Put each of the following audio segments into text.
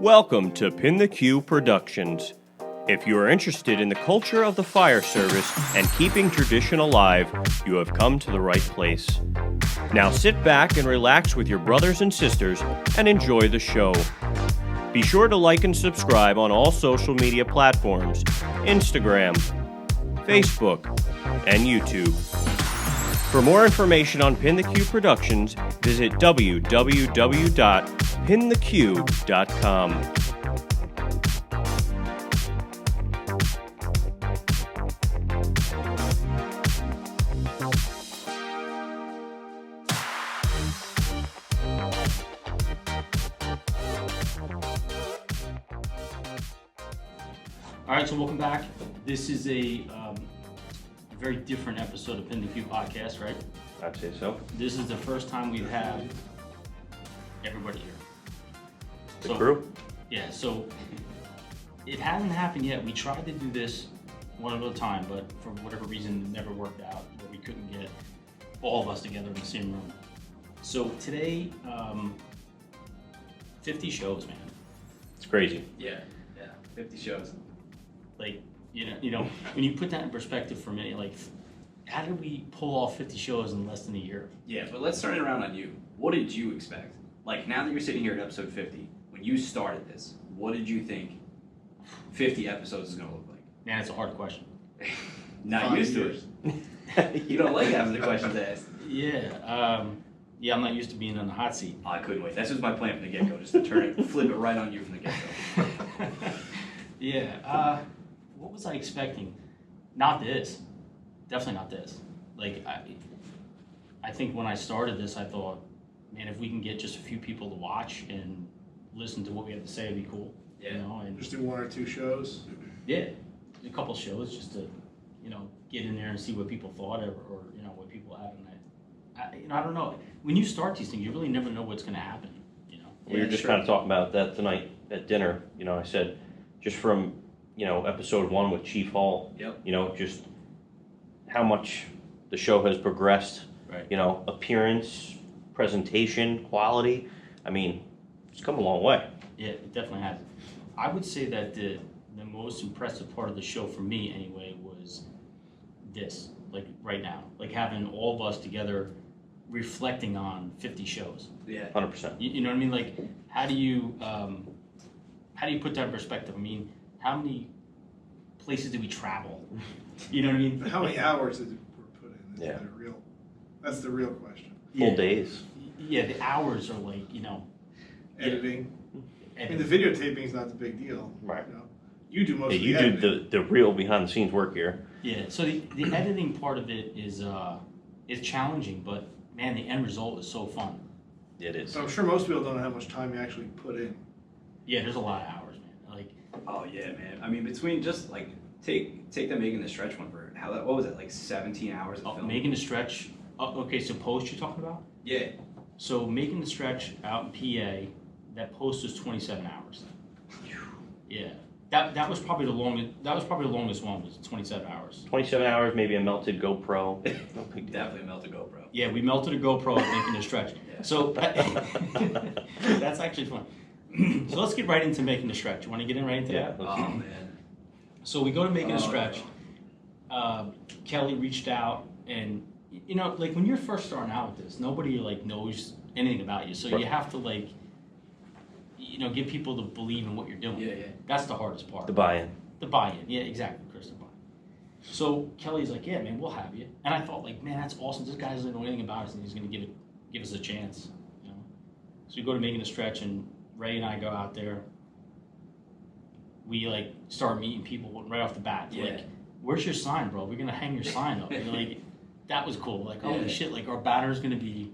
Welcome to PintheQ Productions. If you are interested in the culture of the fire service and keeping tradition alive, you have come to the right place. Now sit back and relax with your brothers and sisters and enjoy the show. Be sure to like and subscribe on all social media platforms, Instagram, Facebook, and YouTube. For more information on PintheQ Productions, visit www.pintheq.com. All right, so welcome back. This is a very different episode of PintheQ Podcast, right? I'd say so. This is the first time we've had everybody here. The crew? Yeah, so it hasn't happened yet. We tried to do this one at a time, but for whatever reason, it never worked out, where we couldn't get all of us together in the same room. So today, 50 shows, man. It's crazy. Yeah, 50 shows. Like, you know, when you put that in perspective for me, like, how did we pull off 50 shows in less than a year? Yeah, but let's turn it around on you. What did you expect? Like, now that you're sitting here at episode 50, when you started this, what did you think 50 episodes is going to look like? Man, it's a hard question. Not used to it. You don't like having the questions asked. Yeah, I'm not used to being on the hot seat. I couldn't wait. That's just my plan from the get-go, just to turn it, flip it right on you from the get-go. Yeah, what was I expecting? Not this. Definitely not this. Like, I think when I started this, I thought, man, if we can get just a few people to watch and listen to what we have to say, it'd be cool. Yeah. You know, and Just do one or two shows. yeah, a couple shows just to, get in there and see what people thought or what people had. And I don't know. When you start these things, you really never know what's going to happen. We were just kind of talking about that tonight at dinner. I said, just from, episode 1 with Chief Hall, Yep. Just how much the show has progressed, Right. Appearance, presentation, quality. I mean, it's come a long way. Yeah, it definitely has. I would say that the most impressive part of the show for me anyway was this, like right now, like having all of us together reflecting on 50 shows. Yeah. 100%. You know what I mean? Like, how do you put that in perspective? I mean, how many places did we travel? You know what I mean? How many hours did we put in? Yeah. That's the real question. Full days. Yeah, the hours are like, Editing. I mean, the editing. videotaping is not the big deal. Right. You do most Yeah, of the you editing. do the real behind the scenes work here. Yeah, so the editing part of it is challenging, but man, the end result is so fun. It is. So I'm sure most people don't know how much time you actually put in. Yeah, there's a lot of hours, man. Like, Oh, yeah, man. I mean, between just, like, take them making the stretch one for, what was it, like 17 hours of film? making the stretch. Okay, so post you're talking about? Yeah. So making the stretch out in PA, that post was 27 hours. Yeah, that was probably the longest. That was probably the longest one. Was 27 hours. 27 hours, maybe a melted GoPro. No big deal. Definitely melted GoPro. Yeah, we melted a GoPro at making the stretch. Yeah. So that's actually fun. So let's get right into making the stretch. You want to get in right into Yeah. that? Oh, man. So we go to making a stretch. Kelly reached out, and like when you're first starting out with this, nobody like knows anything about you, so you have to like, get people to believe in what you're doing. Yeah. That's the hardest part. The buy-in. The buy-in, yeah, exactly, Chris. The buy-in. So Kelly's like, yeah, man, we'll have you. And I thought, like, man, that's awesome. This guy doesn't know anything about us, and he's gonna give us a chance. So we go to making a stretch, and Ray and I go out there. We like start meeting people right off the bat. Yeah. Like, where's your sign, bro? We're gonna hang your sign up. And like, that was cool. Like, holy Yeah. shit! Like, our banner's gonna be.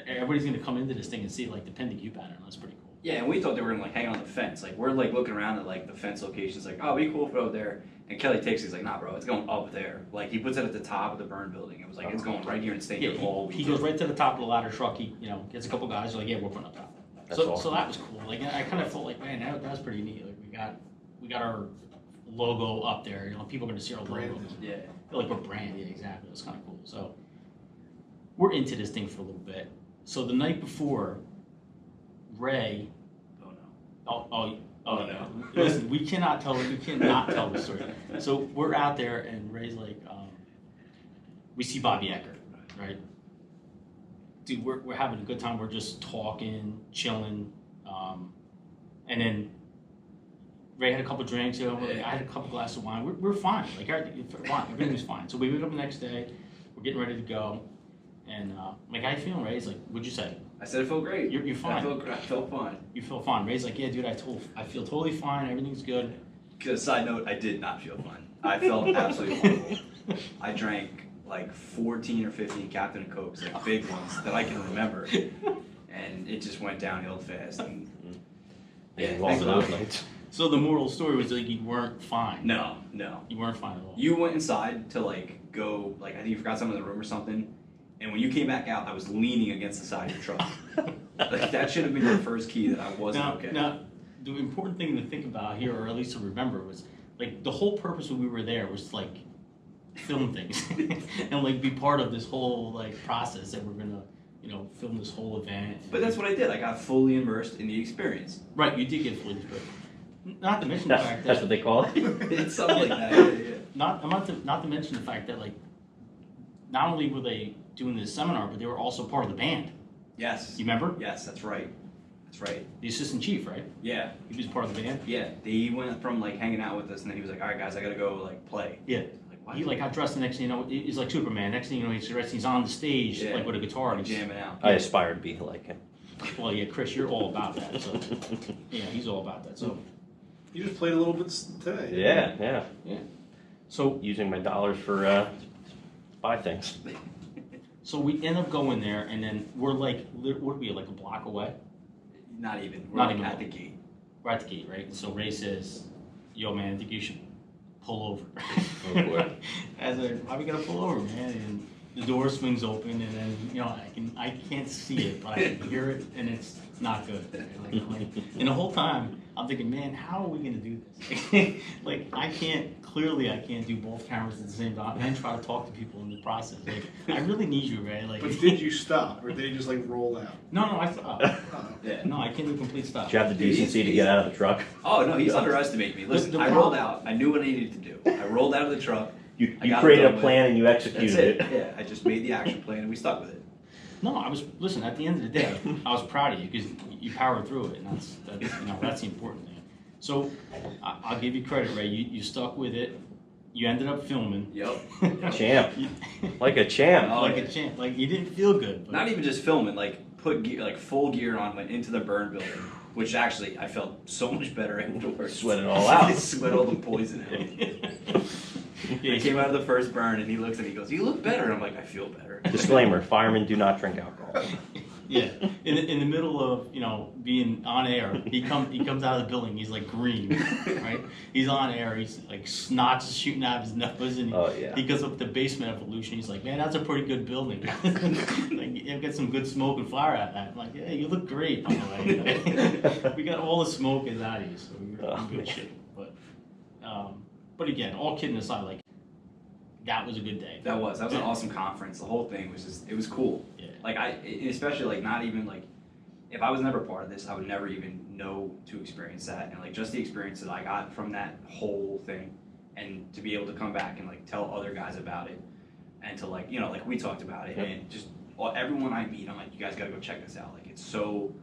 Everybody's gonna come into this thing and see like the PintheQ banner. That's pretty cool. Yeah, and we thought they were gonna like hang on the fence. Like we're like looking around at like the fence locations, like, oh, it'd be cool if it over there. And Kelly takes it, he's like, nah, bro, it's going up there. Like he puts it at the top of the burn building. It was like it's going right here and staying Yeah, here all he week. goes right to the top of the ladder truck. He gets a couple guys. Like, yeah, we're putting up top. That's So awesome. that was cool. Like, I kind of felt like, man, that was pretty neat. Like we got our logo up there. People are gonna see our logo. Branded. Yeah. Feel like we're brand. Yeah, exactly. It's kind of cool. So we're into this thing for a little bit. So the night before, Ray Oh Oh no. Listen, we cannot tell the story. So we're out there and Ray's like, we see Bobby Eckert, right? Dude, we're having a good time. We're just talking, chilling, and then Ray had a couple drinks. I had a couple glasses of wine. We're fine. Like everything was fine. So we wake up the next day. We're getting ready to go, and I'm like, how you feeling, Ray? He's like, what'd you say? I said I felt great. You're fine. I felt fine. You feel fine. Ray's like, yeah, dude, I feel totally fine. Everything's good. Because side note, I did not feel fine. I felt absolutely horrible. I drank like 14 or 15 Captain Cokes, like big ones that I can remember, and it just went downhill fast. And, So the moral story was like you weren't fine. No. You weren't fine at all. You went inside to like go, like I think you forgot something in the room or something, and when you came back out, I was leaning against the side of your truck. Like that should have been your first key that I wasn't okay. Now, the important thing to think about here, or at least to remember, was like the whole purpose when we were there was like film things and like be part of this whole like process that we're gonna, film this whole event. But that's what I did. I got fully immersed in the experience. Right, you did get fully immersed. Not to mention the fact that That's what they call it. It's something like that. Yeah. not to mention the fact that like not only were they doing this seminar, but they were also part of the band. Yes. You remember? Yes, that's right. That's right. The assistant chief, right? Yeah. He was part of the band. Yeah. He went from like hanging out with us, and then he was like, "All right, guys, I gotta go like play." Yeah. Like what? He like got dressed the next thing you know, he's like Superman. Next thing you know, he's on the stage like with a guitar and he's jamming out. I aspire to be like him. Well, yeah, Chris, you're all about that. So yeah, he's all about that. So You just played a little bit today. Yeah. So Using my dollars for buy things. So we end up going there, and then we're like, what are we, like a block away? Not even. We're Not like even at the gate. We're at the gate, right? And so Ray says, yo, man, I think you should pull over. Oh, boy. I was like, why are we gonna pull over, man? And the door swings open, and then, I can't see it, but I can hear it, and it's not good. And the whole time, I'm thinking, man, how are we gonna do this? Like, I can't do both cameras at the same time and try to talk to people in the process. Like, I really need you, Ray. Like, But did you stop, or did he just like roll out? No, I stopped. Yeah. No, I can't do complete stop. Did you have the decency to get out of the truck? Oh no, he's underestimated me. Listen, The I problem- rolled out. I knew what I needed to do. I rolled out of the truck. You I got created it a done plan with. and you That's executed it. Yeah, I just made the action plan and we stuck with it. No, listen, at the end of the day, I was proud of you because you powered through it, and that's the important thing. So I'll give you credit, Ray. You stuck with it. You ended up filming. Yep. Champ. Like a champ. Oh, Like yeah. a champ. Like, you didn't feel good. But Not even just filming, like put gear, like full gear on, went into the burn building, which actually I felt so much better afterwards. Sweat it all out. I sweat all the poison out. I came out of the first burn and he looks at me and goes, "You look better." And I'm like, "I feel better." Disclaimer, firemen do not drink alcohol. Yeah, in the middle of being on air, he comes out of the building. He's like green, right? He's on air. He's like snot's shooting out of his nose, and he goes up to basement evolution. He's like, "Man, that's a pretty good building. Like, you get some good smoke and fire out of that." I'm like, "Yeah, you look great." By the way. We got all the smoke is out of you, so we're in good shape. But again, all kidding aside, like, that was a good day. That was an awesome conference. The whole thing was just, it was cool. Yeah. Like especially like not even like, if I was never part of this, I would never even know to experience that. And like just the experience that I got from that whole thing, and to be able to come back and like tell other guys about it, and to like, like we talked about it, and just everyone I meet, I'm like, you guys gotta go check this out. Like, it's so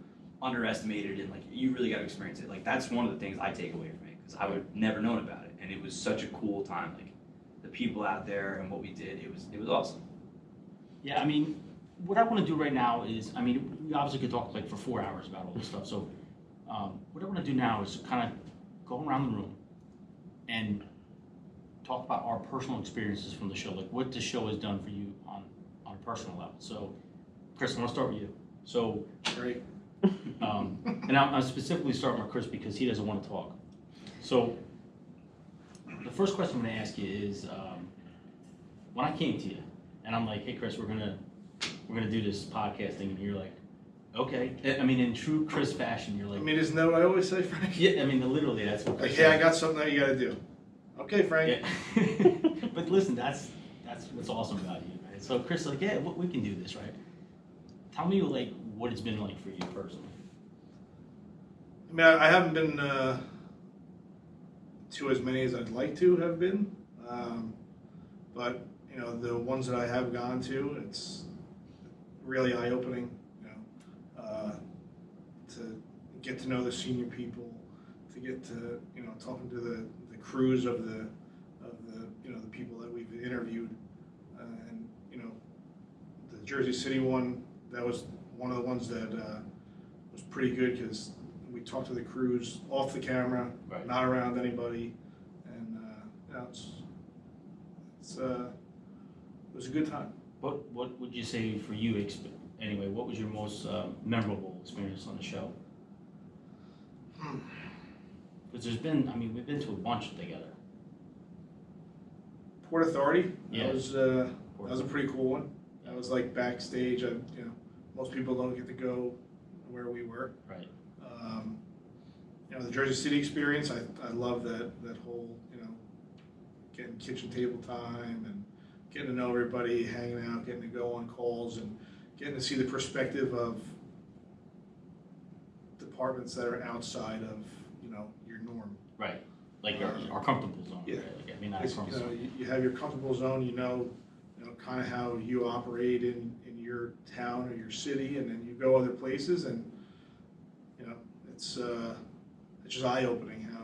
underestimated, and like you really gotta experience it. Like, that's one of the things I take away from it, because I would have never known about it, and it was such a cool time. Like, the people out there and what we did, it was awesome. Yeah, I mean, what I want to do right now is, I mean, we obviously could talk like for 4 hours about all this stuff. So what I want to do now is kind of go around the room and talk about our personal experiences from the show, like what the show has done for you on a personal level. So, Chris, I want to start with you. So, Great. and I'm specifically starting with Chris because he doesn't want to talk. So, the first question I'm going to ask you is, when I came to you and I'm like, "Hey, Chris, we're gonna do this podcast thing," and you're like, "Okay." I mean, in true Chris fashion, you're like, I mean, isn't that what I always say, Frank? "Yeah." I mean, literally, that's what Like, Chris hey, I said. got something that you got to do. Okay, Frank. Yeah. But listen, that's what's awesome about you, right? So Chris is like, "Yeah, we can do this, right?" Tell me, like, what it's been like for you personally. I mean, I haven't been to as many as I'd like to have been, but you know, the ones that I have gone to, it's really eye-opening. You know, to get to know the senior people, to get to, you know, talking to the crews of the you know, the people that we've interviewed, and you know, the Jersey City one, that was one of the ones that was pretty good because we talked to the crews off the camera, Right. not around anybody, and you know, it was a good time. What would you say for you, anyway, what was your most memorable experience on the show? Because there's been, I mean, we've been to a bunch together. Port Authority, Yeah. that was a pretty cool one. That was like backstage. You know, most people don't get to go where we were. Right. You know, the Jersey City experience, I love that whole, you know, getting kitchen table time and getting to know everybody, hanging out, getting to go on calls, and getting to see the perspective of departments that are outside of, you know, your norm. Right. Like our comfortable zone. Yeah. Right? Like, I mean, not It's, comfortable you know, zone. you have your comfortable zone, you know kind of how you operate in your town or your city, and then you go other places, and you know, it's just eye-opening how,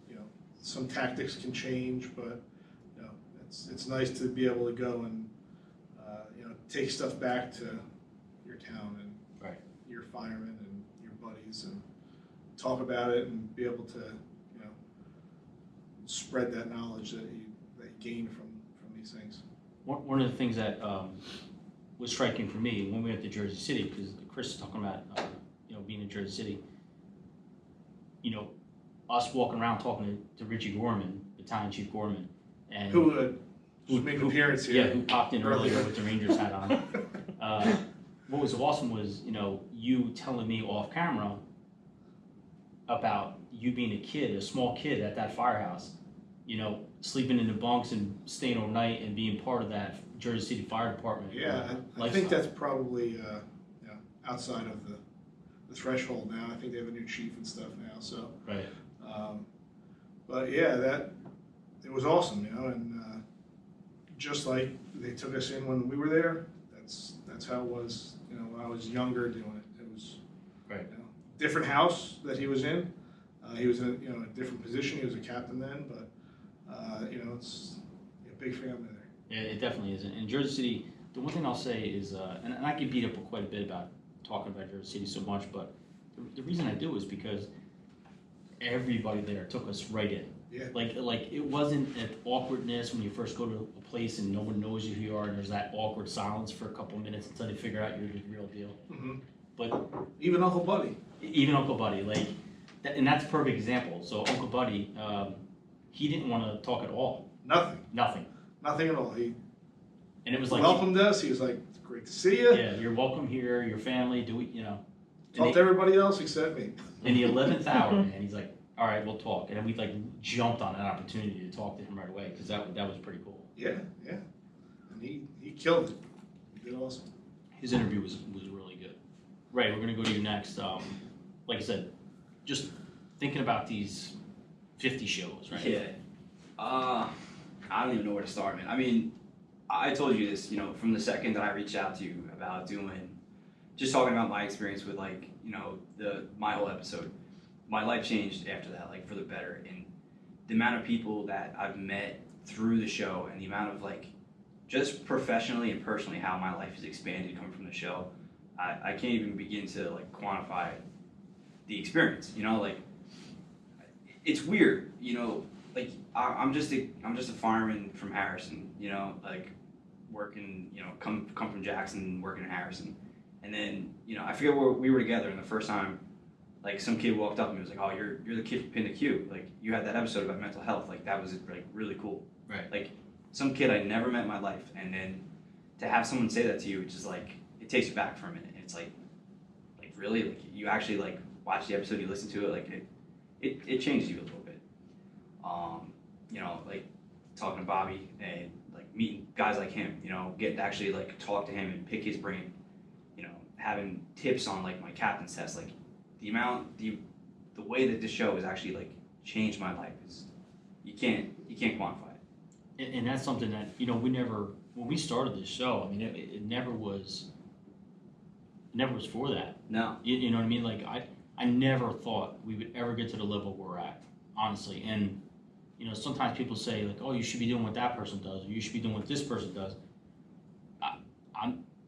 you know, some tactics can change, but you know, it's nice to be able to go and you know, take stuff back to your town and Right. your firemen and your buddies, and talk about it and be able to, you know, spread that knowledge that you gain from these things. One of the things that was striking for me when we went to Jersey City, because Chris is talking about you know, being in Jersey City, you know, us walking around talking to Richie Gorman, Battalion Chief Gorman, and Who made an appearance here? Yeah, who popped in earlier with the Rangers hat on. What was awesome was, you know, you telling me off camera about you being a kid, a small kid at that firehouse, you know, sleeping in the bunks and staying overnight and being part of that Jersey City Fire Department. Yeah, I think that's probably you know, outside of the threshold now. I think they have a new chief and stuff now. So, Right. but yeah, it was awesome, you know, and just like they took us in when we were there, that's how it was, you know, when I was younger doing it. It was, Right. you know, different house that he was in. He was in, you know, a different position. He was a captain then, but you know, it's a big family there. Yeah, it definitely is. In Jersey City, the one thing I'll say is, and I get beat up quite a bit about talking about Jersey City so much, but the reason I do is because everybody there took us right in. Yeah. Like it wasn't an awkwardness when you first go to a place and no one knows who you are, and there's that awkward silence for a couple of minutes until they figure out you're the real deal. Mm-hmm. But Even Uncle Buddy. even Uncle Buddy, like, and that's a perfect example. So Uncle Buddy, he didn't want to talk at all. Nothing at all. He And it was like, welcomed us. He was like, "It's great to see you." yeah, you're welcome here, your family, do we, you know. Talk to everybody else except me. In the 11th hour, man, he's like, all right, we'll talk. And then we like jumped on that opportunity to talk to him right away, because that was pretty cool. Yeah, yeah. And he killed it. He did awesome. His interview was really good. Ray, we're gonna go to you next. Like I said, just thinking about these 50 shows, right? Yeah. I don't even know where to start, man. I mean, I told you this, you know, from the second that I reached out to you about just talking about my experience with, like, you know, my whole episode. My life changed after that, like, for the better. And the amount of people that I've met through the show, and the amount of, like, just professionally and personally how my life has expanded coming from the show, I can't even begin to, like, quantify the experience, you know? Like, it's weird, you know, like, I'm just a fireman from Harrison, you know, like, working, you know, come from Jackson, working in Harrison. And then, you know, I forget where we were together, and the first time, like, some kid walked up and was like, "Oh, you're the kid from PintheQ. Like, you had that episode about mental health. Like, that was, like, really cool." Right. Like, some kid I never met in my life, and then to have someone say that to you, it's just like, it takes you back for a minute. It's like really, like, you actually, like, watch the episode, you listen to it, like, it changes you a little bit. You know, like, talking to Bobby and, like, meeting guys like him, you know, getting to actually, like, talk to him and pick his brain, you know, having tips on, like, my captain's test, like, the the way that this show has actually like changed my life is you can't quantify it. And that's something that, you know, when we started this show, I mean, it never was for that. No. You know what I mean? Like, I never thought we would ever get to the level we're at, honestly. And, you know, sometimes people say, like, oh, you should be doing what that person does, or you should be doing what this person does.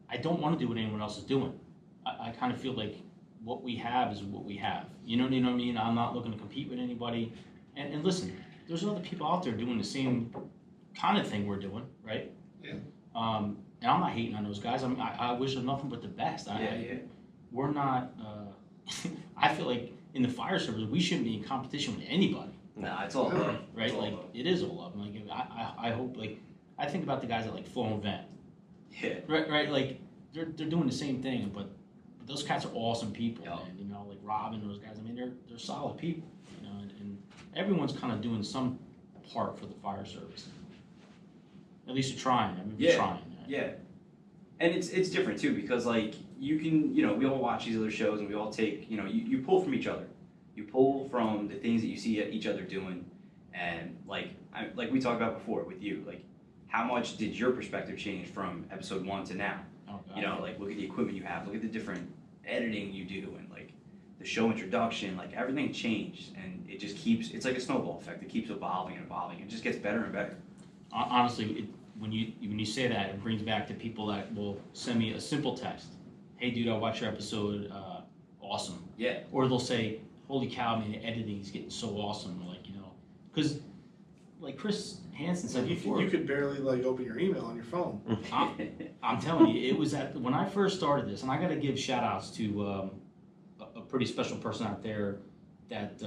I don't want to do what anyone else is doing. I kind of feel like what we have is what we have. You know what I mean? I'm not looking to compete with anybody. And listen, there's other people out there doing the same kind of thing we're doing, right? Yeah. And I'm not hating on those guys. I wish them nothing but the best. We're not. I feel like in the fire service, we shouldn't be in competition with anybody. No, it's all love. Right? It's all Like love. it is all love. Like I hope. Like I think about the guys that like Flow and Vent. Yeah. Right. Like they're doing the same thing, but those cats are awesome people, Yep. man. You know, like Rob and those guys. I mean, they're solid people. You know, and everyone's kind of doing some part for the fire service. At least you're trying. I mean, we're trying. Right? Yeah. And it's different too because like you can, you know, we all watch these other shows and we all take, you know, you pull from each other. You pull from the things that you see each other doing, and like we talked about before with you, like how much did your perspective change from episode 1 to now? Oh, God. You know, like look at the equipment you have, look at the different editing you do, and like the show introduction, like everything changed, and it just keeps, it's like a snowball effect. It keeps evolving and evolving. It just gets better and better. Honestly, when you say that, it brings back to people that will send me a simple text. Hey, dude, I watched your episode. Awesome. Yeah. Or they'll say, holy cow, man, the editing is getting so awesome. Like, you know, because like Chris Hansen said before. You could barely like open your email on your phone. I'm telling you, it was when I first started this, and I got to give shout outs to a pretty special person out there that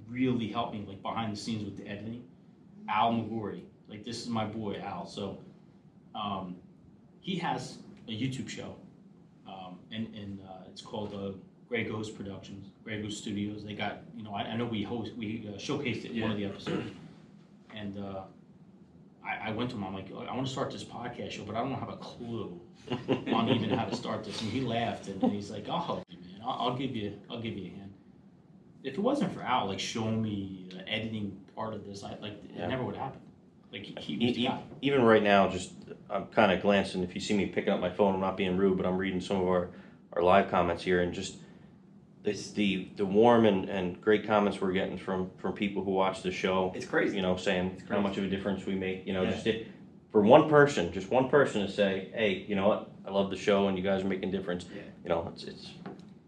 really helped me like behind the scenes with the editing, Al McGorry. Like, this is my boy, Al. So he has a YouTube show, and it's called Grey Ghost Productions, Grey Ghost Studios. They got, you know, I know we showcased it in one of the episodes, and I went to him. I'm like, I want to start this podcast show, but I don't have a clue on even how to start this. And he laughed, and he's like, I'll help you, man. I'll give you a hand. If it wasn't for Al, like, showing me the editing part of this, it never would happen. Like, he was the guy. Even right now, just I'm kind of glancing. If you see me picking up my phone, I'm not being rude, but I'm reading some of our live comments here, and just the warm and great comments we're getting from people who watch the show. It's crazy. You know, saying how much of a difference we make. You know, Yeah. just for one person to say, hey, you know what, I love the show and you guys are making a difference. Yeah. You know, it's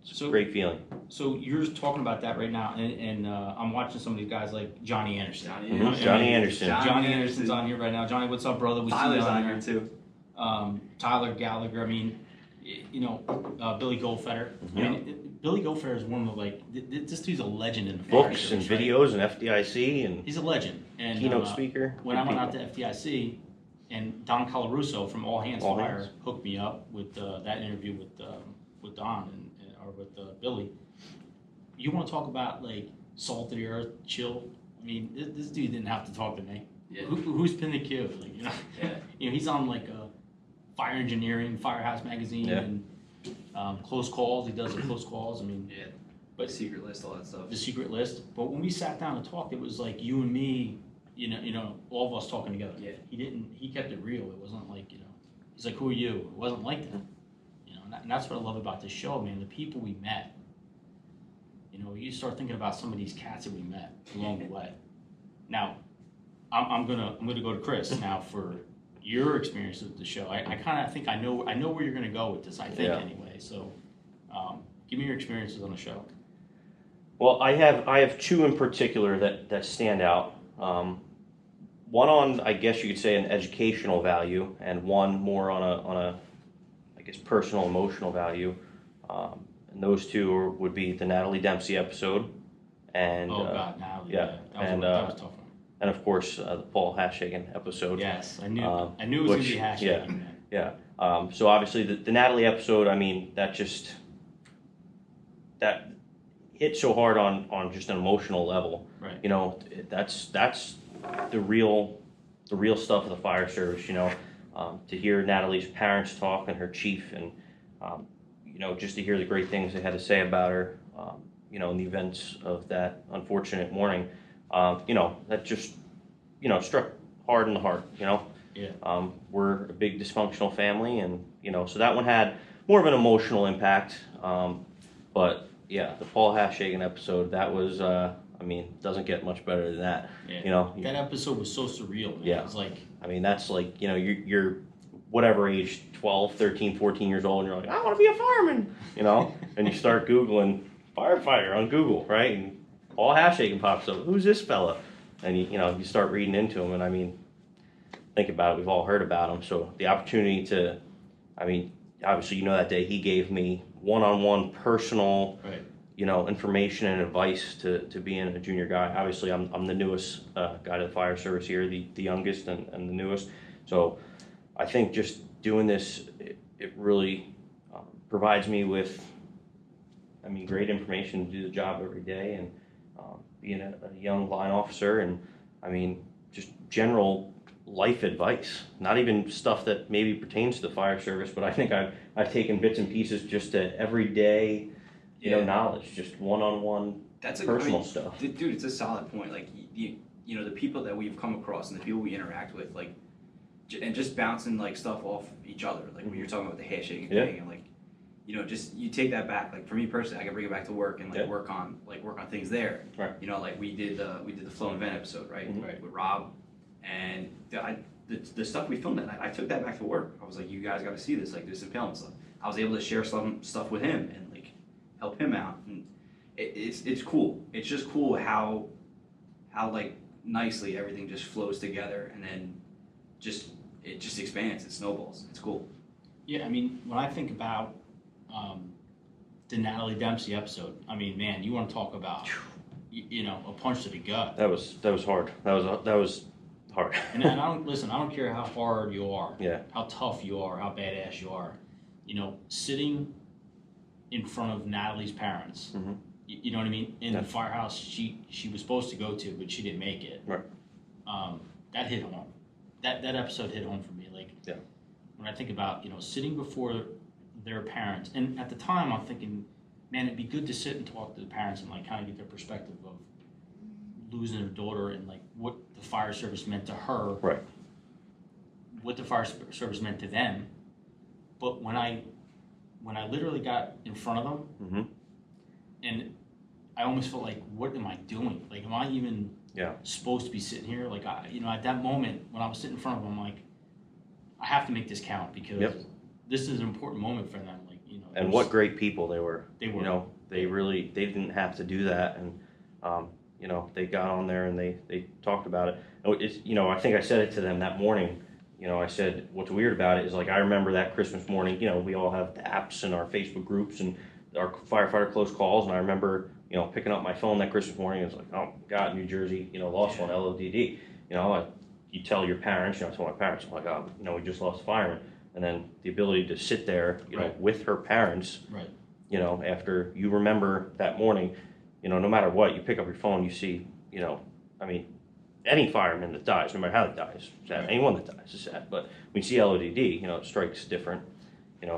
So- a great feeling. So you're talking about that right now, and I'm watching some of these guys like Johnny Anderson. Johnny Mhm. Anderson. Johnny Anderson. Johnny Anderson's on here right now. Johnny, what's up, brother? We Tyler's see you on here too. Tyler Gallagher. I mean, you know, Billy Goldfeder. I mean, Billy Goldfeder is one of the, like, this dude's a legend in the fire Books and service, right? videos and FDIC and He's a legend. And keynote speaker. when Good I went out people. to FDIC, and Don Colarusso from All Hands All Fire Hands. hooked me up with that interview with Don or with Billy. You want to talk about like salt of the earth, chill? I mean, this dude didn't have to talk to me. Yeah. Who's PintheQ? Like, you know, Yeah. you know, he's on like Fire Engineering, Firehouse magazine, Yeah. and Close Calls. He does the Close Calls. I mean, Yeah. but Secret list, all that stuff. the secret list. But when we sat down and talked, it was like you and me, you know, all of us talking together. Yeah. He kept it real. It wasn't like, you know, he's like, who are you? It wasn't like that. You know, and that's what I love about this show, man. The people we met. You know, you start thinking about some of these cats that we met along the way. Now, I'm gonna go to Chris now for your experience with the show. I kind of think I know where you're gonna go with this. I think Yeah. anyway. So, give me your experiences on the show. Well, I have two in particular that stand out. One on, I guess you could say, an educational value, and one more on a I guess personal emotional value. And those two would be the Natalie Dempsey episode, and Oh God, now yeah, and, that was a tough one. and of course the Paul Hashagen episode. Yes, I knew it was gonna which- be hashtag. yeah. Man. Yeah. So obviously the Natalie episode, I mean, that hit so hard on just an emotional level. Right. You know, that's the real stuff of the fire service. You know, to hear Natalie's parents talk and her chief, and you know, just to hear the great things they had to say about her. in the events of that unfortunate morning, that just, struck hard in the heart, Yeah. We're a big dysfunctional family, and, so that one had more of an emotional impact. But yeah, the Paul Hashagen episode, that was, doesn't get much better than that. Yeah. That episode was so surreal, man. Yeah. It was like, That's like, you're whatever age, 12, 13, 14 years old, and you're like, I want to be a fireman, and you start Googling firefighter on Google, right? And Paul Hashagen pops up. Who's this fella? And you start reading into him, and think about it. We've all heard about him. So the opportunity to, obviously, that day he gave me one-on-one personal, right. Information and advice to being a junior guy. Obviously, I'm the newest guy to the fire service here, the youngest and the newest. So I think just doing this, it really provides me with, great information to do the job every day, and being a young line officer, and just general life advice, not even stuff that maybe pertains to the fire service, but I think I've taken bits and pieces just to everyday, knowledge, just one-on-one personal stuff. Dude, it's a solid point. Like, the people that we've come across and the people we interact with, like, and just bouncing like stuff off each other, like when you're talking about the handshake thing, and like, just you take that back. Like for me personally, I can bring it back to work and like work on things there. Right. Like we did the flow event episode, right? Mm-hmm. Right, with Rob, and the stuff we filmed that night, I took that back to work. I was like, you guys got to see this, like this impalement stuff. I was able to share some stuff with him and like help him out, and it's cool. It's just cool how like nicely everything just flows together, and then it just expands, it snowballs. It's cool. Yeah, when I think about the Natalie Dempsey episode, man, you want to talk about a punch to the gut. That was hard. That was hard. and I don't care how hard you are, how tough you are, how badass you are. Sitting in front of Natalie's parents, mm-hmm. you know what I mean? In the firehouse she was supposed to go to, but she didn't make it. Right. That hit home. That episode hit home for me. Like, when I think about sitting before their parents, and at the time I'm thinking, man, it'd be good to sit and talk to the parents and like kind of get their perspective of losing their daughter and like what the fire service meant to her, right? What the fire service meant to them. But when I literally got in front of them, mm-hmm. and I almost felt like, what am I doing? Like, am I even supposed to be sitting here? Like, at that moment when I was sitting in front of them, I'm like, I have to make this count because this is an important moment for them. Like, and what great people they were. They were. They didn't have to do that, and they got on there and they talked about it. I think I said it to them that morning. I said, what's weird about it is, like, I remember that Christmas morning, we all have the apps in our Facebook groups and our firefighter close calls, and I remember, picking up my phone that Christmas morning, and it's like, oh God, New Jersey, lost one, LODD. You tell your parents, I told my parents, I'm like, oh, we just lost a fireman. And then the ability to sit there, with her parents, right. After you remember that morning, no matter what, you pick up your phone, you see, any fireman that dies, no matter how they die, is sad. Right. Anyone that dies is sad. But when you see LODD, it strikes different.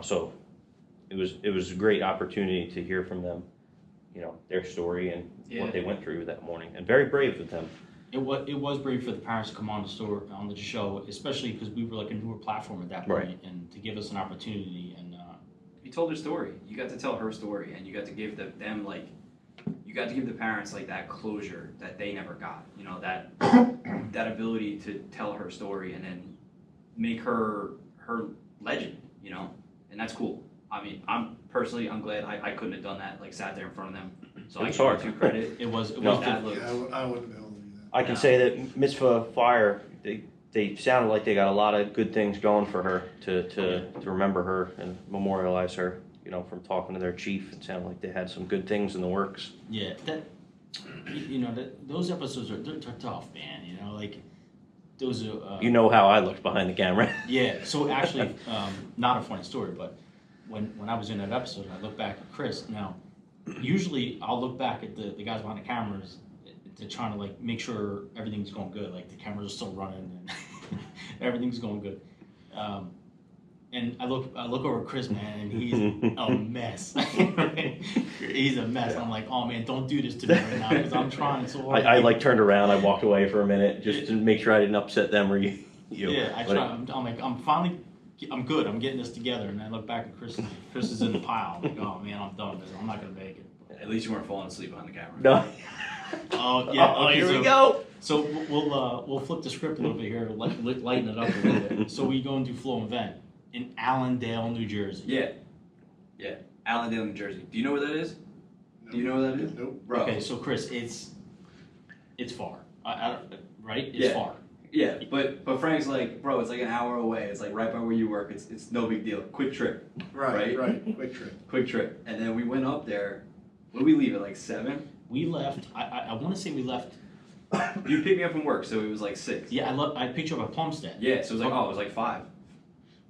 So it was a great opportunity to hear from them, their story and what they went through that morning, and very brave of them. It was brave for the parents to come on the show, especially because we were like a newer platform at that point, and to give us an opportunity. And you told her story. You got to tell her story, and you got to give them like, you got to give the parents like that closure that they never got. That ability to tell her story and then make her legend. And that's cool. I'm glad I couldn't have done that. Like, sat there in front of them. So I give you credit. It was I wouldn't be able to do that. I can say that Mitzvah Fire, they sounded like they got a lot of good things going for her to remember her and memorialize her. From talking to their chief, it sounded like they had some good things in the works. Yeah, those episodes they're tough, man. Like those are. How I looked behind the camera. Yeah. So actually, not a funny story, but when I was in that episode, I look back at Chris. Now, usually I'll look back at the guys behind the cameras to trying to like make sure everything's going good, like the cameras are still running and everything's going good. And I look over at Chris, man, and he's a mess. He's a mess. I'm like, oh man, don't do this to me right now because I'm trying so hard. I like turned around, I walked away for a minute just to make sure I didn't upset them or you. Yeah, I try. I'm like, I'm good. I'm getting this together. And I look back at Chris. Chris is in the pile. I'm like, oh man, I'm done with this. I'm not gonna make it. At least you weren't falling asleep behind the camera. No. Oh yeah. Oh, here we go. So we'll flip the script a little bit here, lighten it up a little bit. So we go and do flow event in Allendale, New Jersey. Yeah, Allendale, New Jersey. Do you know where that is? Nope. Do you know where that is? Nope. Bro. Okay, so Chris, it's far. Right? It's Yeah. far. Yeah, but Frank's like, bro, it's like an hour away. It's like right by where you work. It's no big deal. Quick trip. Right. Right? Quick trip. Quick trip. And then we went up there. When did we leave at like 7? We left. I want to say we left. You picked me up from work, so it was like 6. Yeah, I picked you up at Plumstead. Yeah, so it was like, it was like 5.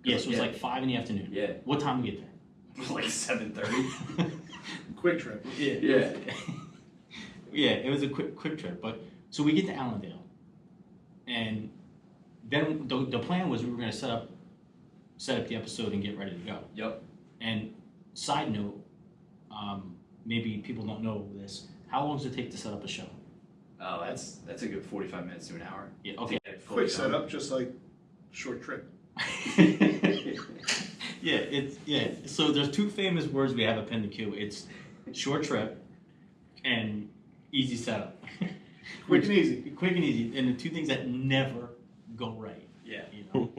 Yeah, so it was like 5 in the afternoon. Yeah. What time did we get there? It was like 7:30. Quick trip. Yeah. Yeah, it was a quick trip. But so we get to Allendale, and then the plan was we were going to set up the episode and get ready to go. Yep. And side note, maybe people don't know this. How long does it take to set up a show? Oh, that's a good 45 minutes to an hour. Yeah. Okay. Quick setup, just like short trip. Yeah. So there's 2 famous words we have at PintheQ. It's short trip and easy setup. Quick and easy. Quick and easy, and the 2 things that never go right. Yeah. You know.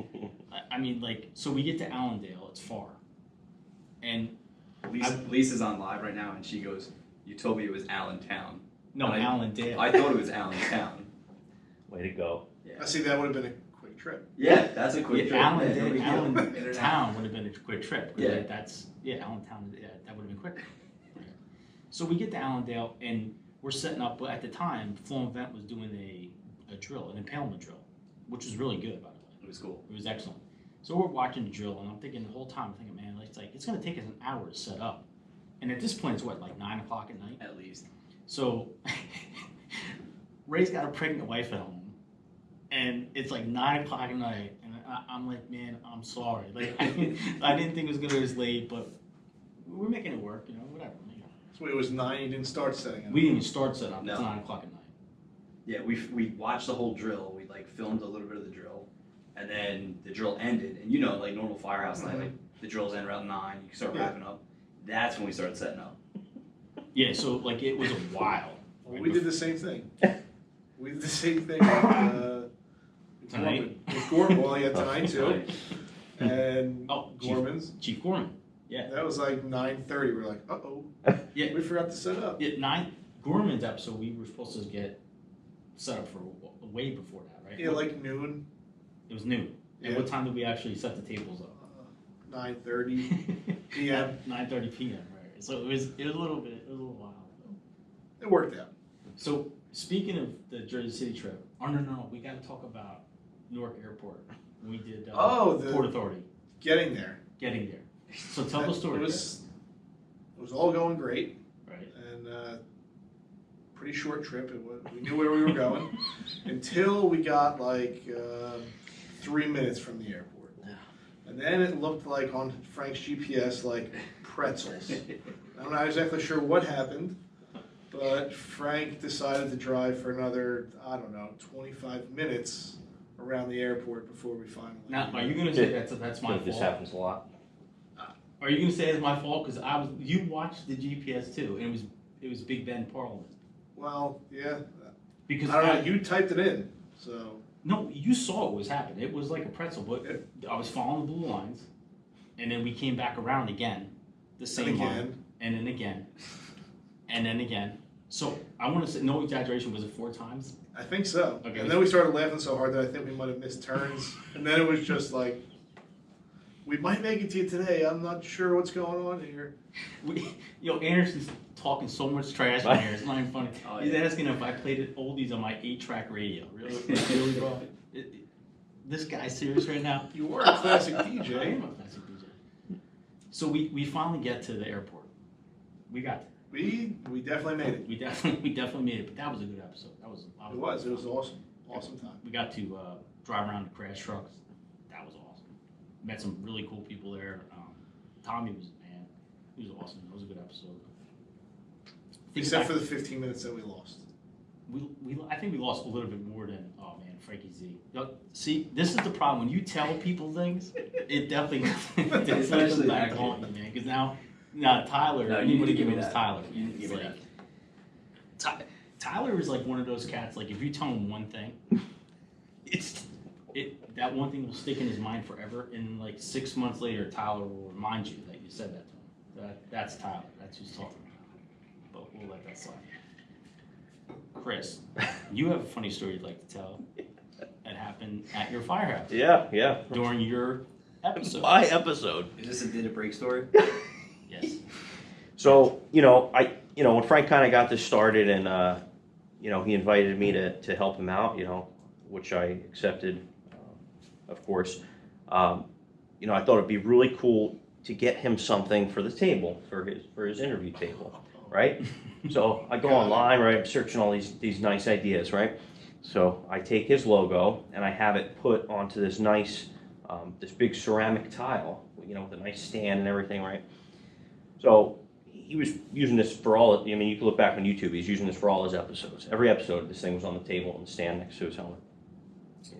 I mean, like, so we get to Allendale. It's far, and Lisa's on live right now, and she goes, "You told me it was Allentown." no, Allendale. I thought it was Allentown. Way to go. I see that would have been a quick trip. Yeah, that's a quick trip. Allentown Allentown. would have been a quick trip. Yeah. Allentown. Yeah, that would have been quick. So we get to Allendale, and we're setting up. But at the time, Flow Event was doing a drill, an impalement drill, which was really good, by the way. It was cool. It was excellent. So we're watching the drill, and I'm thinking the whole time, I'm thinking, man, it's going to take us an hour to set up. And at this point, it's what, like 9 o'clock at night? At least. So Ray's got a pregnant wife at home, and it's like 9 o'clock at night, and I'm like, man, I'm sorry. Like, I didn't think it was going to be this late, but we're making it work, you know, whatever. You know. So it was 9, you didn't start setting up. We didn't even start set up. No. It's 9 o'clock at night. Yeah, we watched the whole drill. We like filmed a little bit of the drill, and then the drill ended. And you know, like normal firehouse night, like the drills end around 9. You start wrapping up. That's when we started setting up. Yeah, so like it was a while. Well, we did the same thing. We did the same thing Tonight? with Gorman. Well, yeah, tonight too. And Chief Gorman's. Chief Gorman. Yeah. That was like 9:30. We're like, uh-oh. Yeah. We forgot to set up. Yeah, Gorman's episode, we were supposed to get set up for way before that, right? Yeah, like noon. It was noon. And Yeah. what time did we actually set the tables up? 9:30 p.m. 9:30 p.m. Right. So it was a little while. It worked out. So speaking of the Jersey City trip, no, we got to talk about Newark Airport. We did the Port Authority. Getting there. Getting there. So tell the story. It was all going great. Right. And pretty short trip. We knew where we were going until we got like 3 minutes from the airport. And then it looked like on Frank's GPS like pretzels. I'm not exactly sure what happened, but Frank decided to drive for another, 25 minutes around the airport before we finally. Now, are you going to say that's my fault? This happens a lot. Are you going to say it's my fault? Because you watched the GPS too, and it was Big Bend Parliament. Well, yeah. Because I don't know. You typed it in, so. No, you saw what was happening. It was like a pretzel, but I was following the blue lines, and then we came back around again, the same line, and then again, and then again. So I want to say, no exaggeration, was it 4 times? I think so. Okay. And then we started laughing so hard that I think we might have missed turns. And then it was just like, we might make it to you today. I'm not sure what's going on here. Anderson's talking so much trash in here. It's not even funny. Oh, He's yeah. asking if I played it oldies on my 8-track radio. Really, bro? This guy's serious right now? You were a classic I DJ. am a classic DJ. So we finally get to the airport. We got there. We definitely made it. We definitely made it. But that was a good episode. It was awesome. Awesome time. We got to drive around the crash trucks. That was awesome. met some really cool people there. Tommy was, man, he was awesome. It was a good episode. Except for the 15 minutes that we lost. I think we lost a little bit more than, oh man, Frankie Z. See, this is the problem. When you tell people things, it definitely it's actually back accurate. on you, man. Because now Tyler, No, you need to give me knows that. Tyler. You need to give me that. Tyler is like one of those cats. Like if you tell him one thing, that one thing will stick in his mind forever. And like 6 months later, Tyler will remind you that you said that to him. That's Tyler. That's who's talking about. But we'll let that slide. Chris, you have a funny story you'd like to tell that happened at your firehouse. Yeah. During your episode. My episode. Is this a did it break story? Yes. So, when Frank kind of got this started and, he invited me to help him out, which I accepted, of course. I thought it'd be really cool to get him something for the table, for his interview table, right? So I go online, right? I'm searching all these nice ideas, right? So I take his logo and I have it put onto this nice, this big ceramic tile, with a nice stand and everything, right? So he was using this for all. You can look back on YouTube. He's using this for all his episodes. Every episode, this thing was on the table and the stand next to his helmet.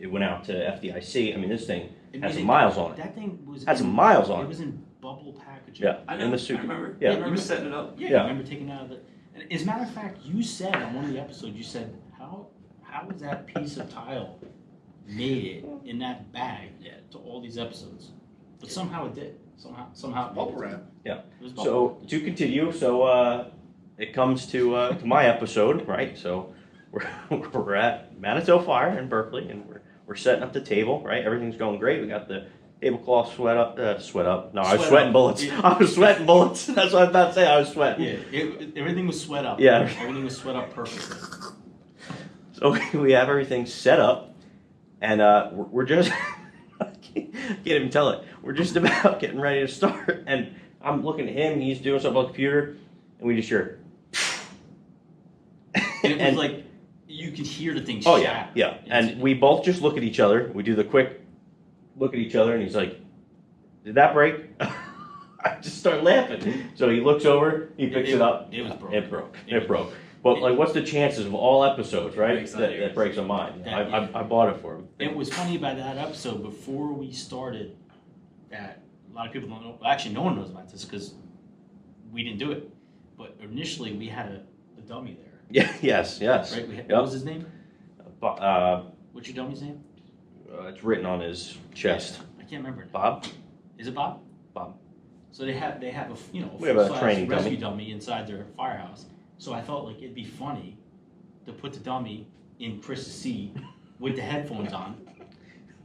It went out to FDIC. This thing had some miles on it. That thing was Had some miles on it. It was in bubble packaging. Yeah, I know. in the suit. I remember. Yeah. I remember setting it up. Yeah, Yeah. I remember taking it out of the. And as a matter of fact, you said on one of the episodes, you said how was that piece of tile made it in that bag to all these episodes? But somehow it did. Somehow it Bubble did. wrap. Yeah. It was bubble So wrap. to continue, it comes to my episode, right? So we're at Manitou Fire in Berkeley, and we're setting up the table, right? Everything's going great. We got the tablecloth sweat up. No, I was Sweat sweating up. bullets. Yeah. I was sweating bullets. That's what I was about to say. I was sweating. Yeah, everything was sweat up. Yeah. Everything was sweat up perfectly. So we have everything set up, and we're just I can't even tell it. We're just about getting ready to start, and I'm looking at him. He's doing something on the computer, and we just hear. And it was like you could hear the thing. Oh shatter. yeah. And we both just look at each other. We do the quick look at each other, and he's like, "Did that break?" I just start laughing. So he looks over, he picks it up. It was broke. It broke. It broke. But like, what's the chances of all episodes, right? Breaks on That yours. breaks on mine. That- I bought it for him. It was funny about that episode before we started that a lot of people don't know. Well, actually, no one knows about this because we didn't do it. But initially, we had a dummy there. Yeah. Yes. Right? What was his name? What's your dummy's name? It's written on his chest. I can't remember. Bob. Is it Bob? Bob. So they have a We have a full-size training rescue dummy inside their firehouse. So I felt like it'd be funny to put the dummy in Chris's seat with the headphones on,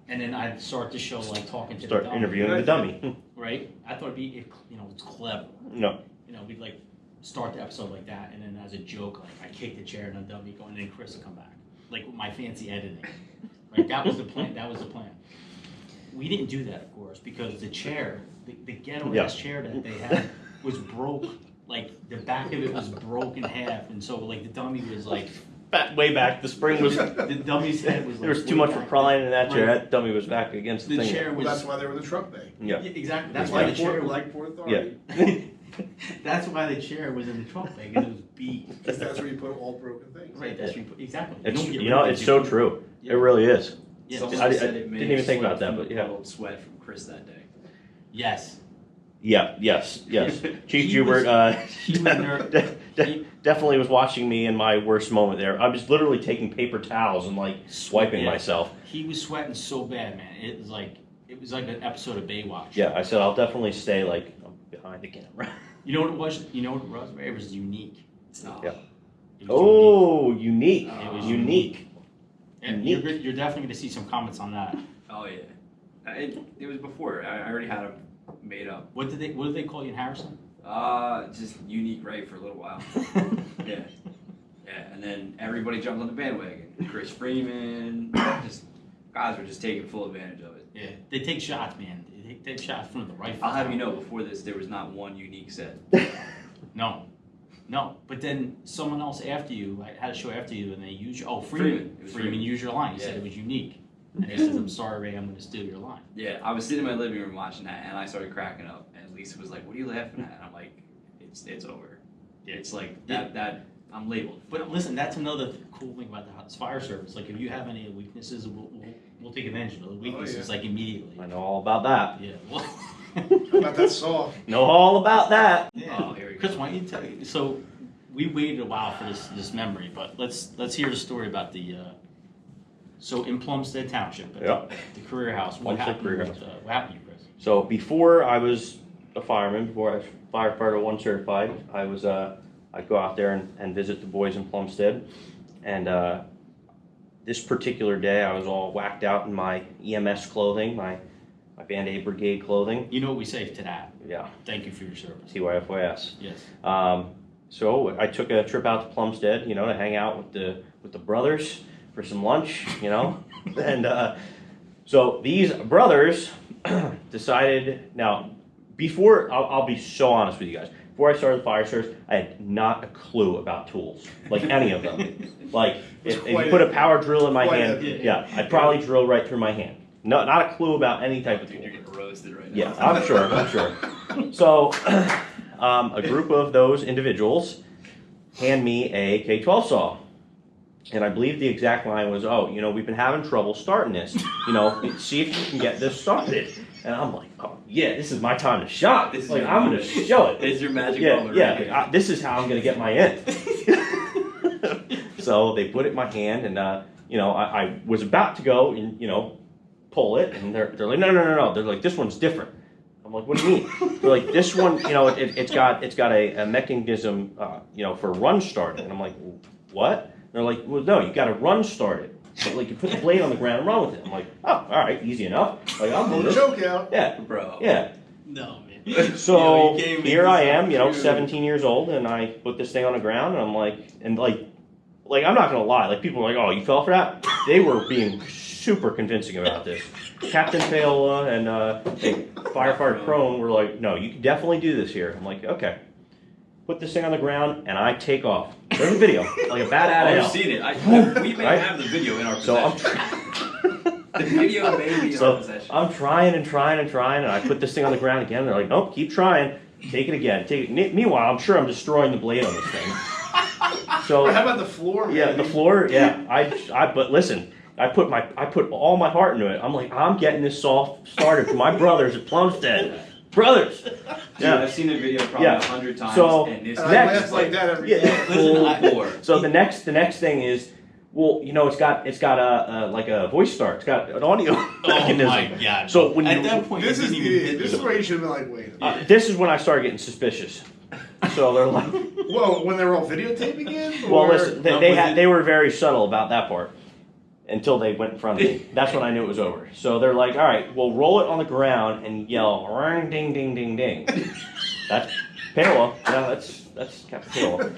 and then I'd start the show like talking to Start the dummy. interviewing the dummy. Right? I thought it'd be it's clever. No. We'd like start the episode like that, and then as a joke, like I kick the chair and the dummy going, and then Chris would come back, like with my fancy editing. Right? That was the plan. We didn't do that, of course, because the chair, the ghetto-ass chair that they had was broke. Like the back of it was broke in half, and so like the dummy was like Way back. The spring was. the dummy's head was. There was like, too way much back. recline in that chair. Right. That dummy was back against the The thing. chair Well, was. that's why they were the truck bay. Yeah. Exactly. That's why the chair was. Like Port Authority. That's why the chair was in the trunk bay because it was beat. Because that's where you put all broken things. Right. That's where you put, exactly. It's don't get rid of it's it, so you put- true. Yeah. It really is. Yeah. Someone I said it made didn't even think sweat about that, from but the yeah. puddle of sweat from Chris that day. Yes. Yeah. Yes. Chief He was- Hubert he was ner- definitely was watching me in my worst moment there. I was literally taking paper towels and like swiping Yeah. myself. He was sweating so bad, man. It was like an episode of Baywatch. Yeah. I said I'll definitely stay like behind the camera. You know what it was? You know what it was? It was unique. Oh. Yeah. It was Oh, unique. It was Unique. And unique. you're definitely going to see some comments on that. Oh yeah. It was before. I already had them made up. What did they call you in Harrison? Just unique, right, for a little while. Yeah. Yeah, and then everybody jumped on the bandwagon. Chris Freeman, just guys were just taking full advantage of it. Yeah, they take shots, man. They take shots from the rifle. I'll have you know, before this, there was not one unique set. No. But then someone else after you, I had a show after you, and they used Freeman. Freeman. It was Freeman Freeman. used your line. He Yeah. said it was unique. And he says, I'm sorry, Ray, I'm going to steal your line. Yeah, I was sitting in my living room watching that, and I started cracking up. And Lisa was like, "What are you laughing at?" And I'm like, "It's over. It's like that I'm labeled." But listen, that's another cool thing about the fire service. Like, if you have any weaknesses, we'll take advantage of those weaknesses, like, immediately. I know all about that. Yeah. Well, How about that saw? Know all about that. yeah. Oh, here we go. Chris, why don't you tell you? So, we waited a while for this memory, but let's hear the story about the. So in Plumstead Township, at Yeah. the career house. What Plumstead happened? Career House. What happened to you, Chris? So before I was a fireman, before I was firefighter 1 certified, I was I'd go out there and visit the boys in Plumstead, and this particular day I was all whacked out in my EMS clothing, my Band-Aid brigade clothing. You know what we say to that? Yeah, Thank you for your service. TYFYS. Yes. So I took a trip out to Plumstead, to hang out with the brothers for some lunch, and so these brothers decided. Now, before I'll be so honest with you guys. Before I started the fire service, I had not a clue about tools, like any of them. Like if you put a power drill in my hand, I'd probably drill right through my hand. No, not a clue about any type of tool. You're getting roasted right now. Yeah, I'm sure. So, a group of those individuals hand me a K-12 saw. And I believe the exact line was, we've been having trouble starting this. See if you can get this started. And I'm like, oh, yeah, this is my time to shine. I'm going to show it. It's your magic moment. Yeah, this is how I'm going to get my end. So they put it in my hand, and, I was about to go and, pull it, and they're like, no. They're like, this one's different. I'm like, what do you mean? They're like, this one, it's got a mechanism, for run starting. And I'm like, what? They're like, well, no, you got to run start it. So, like, you put the blade on the ground and run with it. I'm like, oh, all right, easy enough. Like, I'll Pull do the this. choke out. Yeah, Bro. yeah. No, man. So you gave me here this I am, opportunity. 17 years old, and I put this thing on the ground, and I'm like, I'm not gonna lie, like people are like, oh, you fell for that? They were being super convincing about this. Captain Paola and Firefighter Crone were like, no, you can definitely do this here. I'm like, okay. Put this thing on the ground, and I take off. There's a video, like a bat out of I've hell. seen it. We may Right? have the video in our So possession. The video may be in our possession. I'm trying, and I put this thing on the ground again. They're like, nope, keep trying. Take it again. Meanwhile, I'm sure I'm destroying the blade on this thing. So How about the floor? yeah, maybe? the floor. Yeah, but listen, I put all my heart into it. I'm like, I'm getting this saw started for my brothers at Plumstead. Brothers. Dude, Yeah. I've seen the video probably 100 times. So, and this And I Next. laugh like that every Yeah. day. full Listen, bore. So the next thing is, well, it's got a like a voice start. It's got an audio mechanism. Oh my God. So when at you- that point, This you is didn't even hit this is where you should have been like, wait. a minute. This is when I started getting suspicious. So they're like, Whoa, when they were all videotaping it? well, Or- listen, they were very subtle about that part until they went in front of me. That's when I knew it was over. So they're like, all right, well, roll it on the ground and yell, ring, ding, ding, ding, ding. That's Paola. Yeah, that's Captain Paola.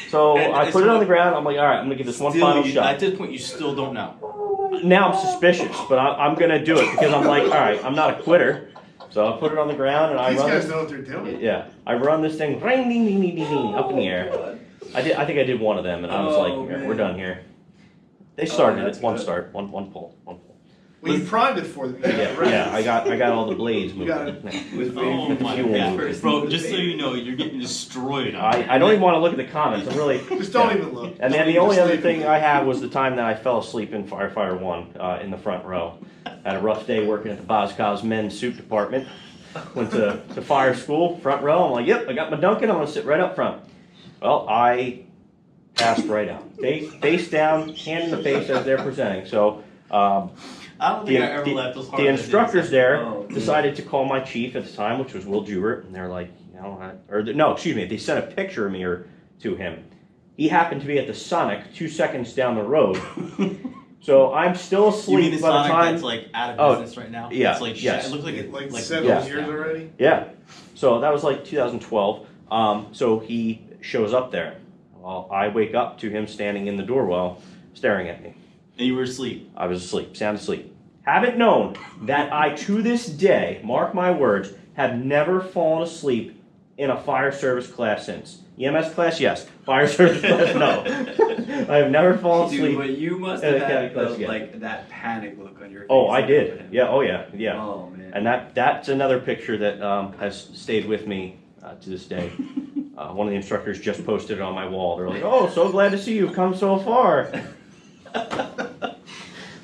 So And I it's put it on what- the ground. I'm like, all right, I'm gonna give this one Still, final At shot. this point, you still don't know. Now I'm suspicious, but I'm gonna do it because I'm like, all right, I'm not a quitter. So I put it on the ground and I These run. guys know what they're doing. Yeah, I run this thing, ring, ding, ding, ding, ding, ding, up in the air. I think I did one of them, and I was like, Oh, "Yeah, man. we're done here." They started that's it, one good. start, one pull. Well, you primed it for them. Yeah, I got all the blades moving. got it. Yeah. With Oh with the my fuel God. movement. Bro, just so you know, you're getting destroyed. I don't even want to look at the comments. I'm really. Just don't yeah. even look. And then Don't the even only just other leave thing it. I had was the time that I fell asleep in Firefighter 1 in the front row. Had a rough day working at the Boscov's men's suit department. Went to fire school, front row. I'm like, yep, I got my Duncan. I'm going to sit right up front. Well, I passed right out. Face down, hand in the face as they're presenting. So I don't think I ever the, laughed as hard the as I did. instructors there Oh, decided to call my chief at the time, which was Will Jubert, and they're like, they sent a picture of me to him. He happened to be at the Sonic 2 seconds down the road. So I'm still You mean asleep the by the Sonic time. that's like out of Oh, business right now? yeah, It's like yes. it looks like Like like 7 yeah. years already? Yeah. So that was like 2012. So he shows up there. Well, I wake up to him standing in the doorwell, staring at me. And you were asleep. I was asleep, sound asleep. Haven't known that I, to this day, mark my words, have never fallen asleep in a fire service class since. EMS class, yes. Fire service class, no. I have never fallen Dude, asleep. but you must in a have county had class the, again. like that panic look on your face. Oh, I like, did. him. Yeah. Oh, yeah. Yeah. Oh man. And that's another picture that has stayed with me to this day. One of the instructors just posted it on my wall. They're like, "Oh, so glad to see you've come so far."